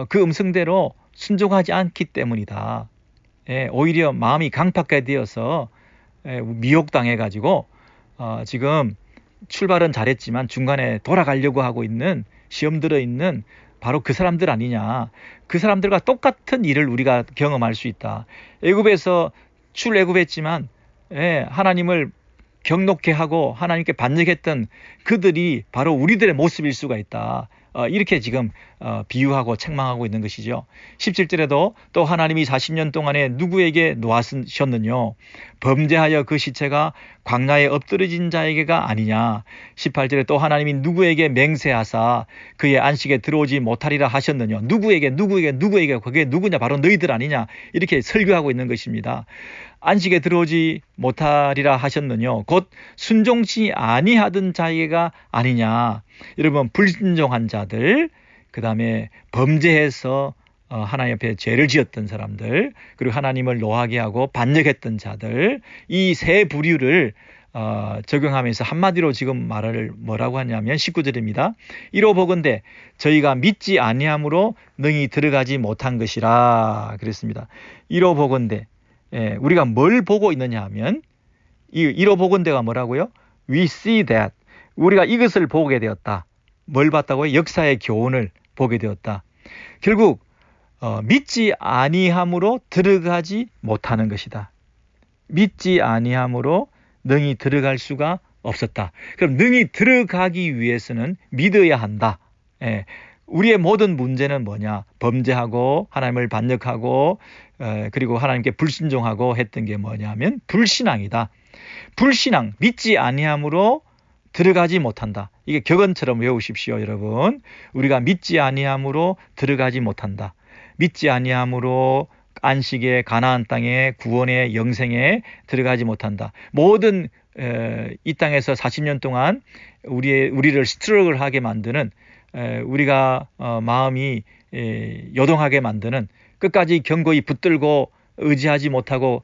그 음성대로 순종하지 않기 때문이다. 오히려 마음이 강팍하게 되어서 미혹당해가지고 지금 출발은 잘했지만 중간에 돌아가려고 하고 있는 시험 들어있는 바로 그 사람들 아니냐. 그 사람들과 똑같은 일을 우리가 경험할 수 있다. 애굽에서 출애굽했지만 하나님을 경넉해 하고 하나님께 반역했던 그들이 바로 우리들의 모습일 수가 있다. 이렇게 지금 비유하고 책망하고 있는 것이죠. 17절에도 또 하나님이 40년 동안에 누구에게 놓아셨느뇨? 범죄하여 그 시체가 광야에 엎드러진 자에게가 아니냐? 18절에 또 하나님이 누구에게 맹세하사 그의 안식에 들어오지 못하리라 하셨느뇨? 누구에게 그게 누구냐? 바로 너희들 아니냐? 이렇게 설교하고 있는 것입니다. 안식에 들어오지 못하리라 하셨느뇨? 곧 순종치 아니하던 자에게가 아니냐? 여러분 불순종한 자들, 그 다음에 범죄해서 하나님 앞에 죄를 지었던 사람들, 그리고 하나님을 노하게 하고 반역했던 자들, 이 세 부류를 적용하면서 한마디로 지금 말을 뭐라고 하냐면 19절입니다. 이로보건대 저희가 믿지 아니함으로 능히 들어가지 못한 것이라 그랬습니다. 이로보건대 우리가 뭘 보고 있느냐 하면 이로보건대가 뭐라고요? We see that 우리가 이것을 보게 되었다. 뭘 봤다고요? 역사의 교훈을 보게 되었다. 결국 믿지 아니함으로 들어가지 못하는 것이다. 믿지 아니함으로 능히 들어갈 수가 없었다. 그럼 능히 들어가기 위해서는 믿어야 한다. 우리의 모든 문제는 뭐냐? 범죄하고 하나님을 반역하고 그리고 하나님께 불순종하고 했던 게 뭐냐면 불신앙이다. 불신앙, 믿지 아니함으로 들어가지 못한다. 이게 격언처럼 외우십시오, 여러분. 우리가 믿지 아니함으로 들어가지 못한다. 믿지 아니함으로 안식의 가나안 땅에 구원의 영생에 들어가지 못한다. 모든 이 땅에서 40년 동안 우리를 스트럭을 하게 만드는 우리가 마음이 요동하게 만드는 끝까지 견고히 붙들고 의지하지 못하고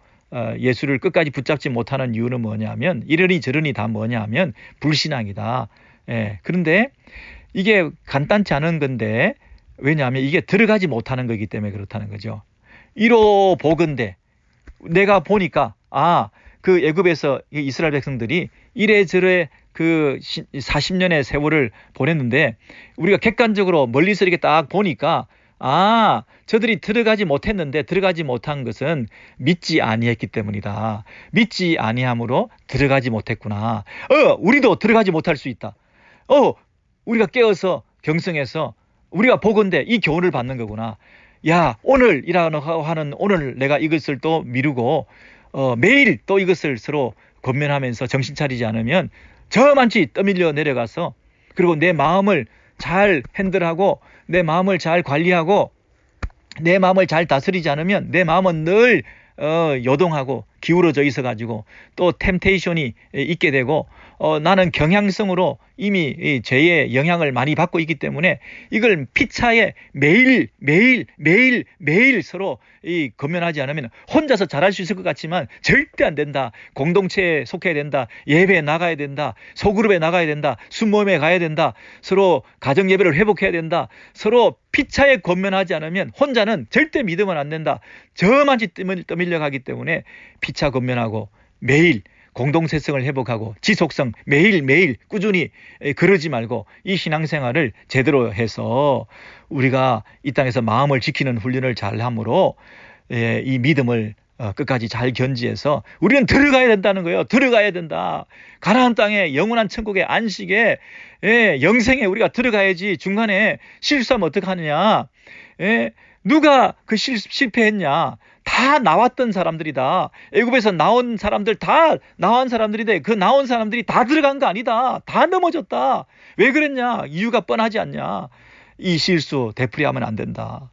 예수를 끝까지 붙잡지 못하는 이유는 뭐냐면 이러니 저러니 다 뭐냐면 불신앙이다. 그런데 이게 간단치 않은 건데 왜냐하면 이게 들어가지 못하는 거기 때문에 그렇다는 거죠. 이로 보건대 내가 보니까 그 애굽에서 이스라엘 백성들이 이래저래 그 40년의 세월을 보냈는데 우리가 객관적으로 멀리서 이렇게 딱 보니까 저들이 들어가지 못했는데 들어가지 못한 것은 믿지 아니했기 때문이다. 믿지 아니함으로 들어가지 못했구나. 우리도 들어가지 못할 수 있다. 우리가 깨어서 경성해서 우리가 보건대 이 교훈을 받는 거구나. 야, 오늘이라는 하는 오늘 내가 이것을 또 미루고 매일 또 이것을 서로 권면하면서 정신 차리지 않으면 저만치 떠밀려 내려가서 그리고 내 마음을 잘 핸들하고 내 마음을 잘 관리하고 내 마음을 잘 다스리지 않으면 내 마음은 늘 요동하고 기울어져 있어가지고 또 템테이션이 있게 되고 나는 경향성으로 이미 죄의 영향을 많이 받고 있기 때문에 이걸 피차에 매일 서로 권면하지 않으면 혼자서 잘할 수 있을 것 같지만 절대 안 된다. 공동체에 속해야 된다. 예배에 나가야 된다. 소그룹에 나가야 된다. 순모임에 가야 된다. 서로 가정 예배를 회복해야 된다. 서로 피차에 권면하지 않으면 혼자는 절대 믿으면 안 된다. 저만치 떠밀려 가기 때문에 피차 권면하고 매일 공동체성을 회복하고 지속성 매일 꾸준히 그러지 말고 이 신앙생활을 제대로 해서 우리가 이 땅에서 마음을 지키는 훈련을 잘 함으로 이 믿음을 끝까지 잘 견지해서 우리는 들어가야 된다는 거예요. 들어가야 된다. 가나안 땅에 영원한 천국의 안식에 영생에 우리가 들어가야지. 중간에 실수하면 어떡하느냐. 누가 그 실패했냐. 다 나왔던 사람들이다. 애굽에서 나온 사람들 다 나온 사람들인데 그 나온 사람들이 다 들어간 거 아니다. 다 넘어졌다. 왜 그랬냐. 이유가 뻔하지 않냐. 이 실수 되풀이하면 안 된다.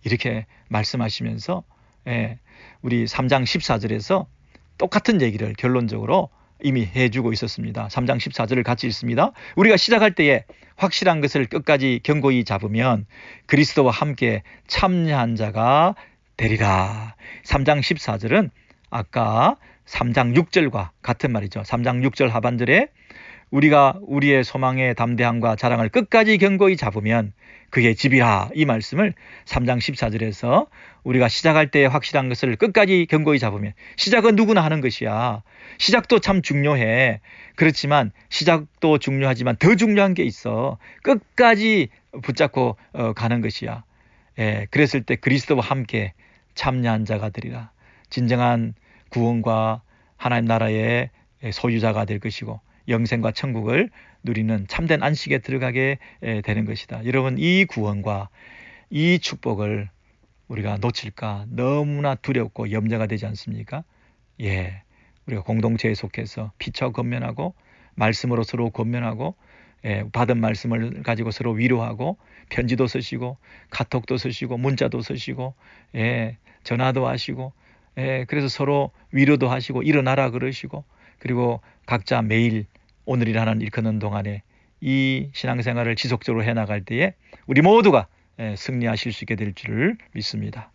이렇게 말씀하시면서 우리 3장 14절에서 똑같은 얘기를 결론적으로 이미 해주고 있었습니다. 3장 14절을 같이 읽습니다. 우리가 시작할 때에 확실한 것을 끝까지 견고히 잡으면 그리스도와 함께 참여한 자가 되리라. 3장 14절은 아까 3장 6절과 같은 말이죠. 3장 6절 하반절에 우리가 우리의 소망의 담대함과 자랑을 끝까지 견고히 잡으면 그의 집이라 이 말씀을 3장 14절에서 우리가 시작할 때 확실한 것을 끝까지 견고히 잡으면 시작은 누구나 하는 것이야. 시작도 참 중요해. 그렇지만 시작도 중요하지만 더 중요한 게 있어. 끝까지 붙잡고 가는 것이야. 그랬을 때 그리스도와 함께 참여한 자가 되리라. 진정한 구원과 하나님 나라의 소유자가 될 것이고 영생과 천국을 누리는 참된 안식에 들어가게 되는 것이다. 여러분 이 구원과 이 축복을 우리가 놓칠까 너무나 두렵고 염려가 되지 않습니까? 우리가 공동체에 속해서 피차 권면하고 말씀으로 서로 권면하고 받은 말씀을 가지고 서로 위로하고 편지도 쓰시고 카톡도 쓰시고 문자도 쓰시고 전화도 하시고 그래서 서로 위로도 하시고 일어나라 그러시고 그리고 각자 매일 오늘이라는 일컫는 동안에 이 신앙생활을 지속적으로 해나갈 때에 우리 모두가 승리하실 수 있게 될 줄을 믿습니다.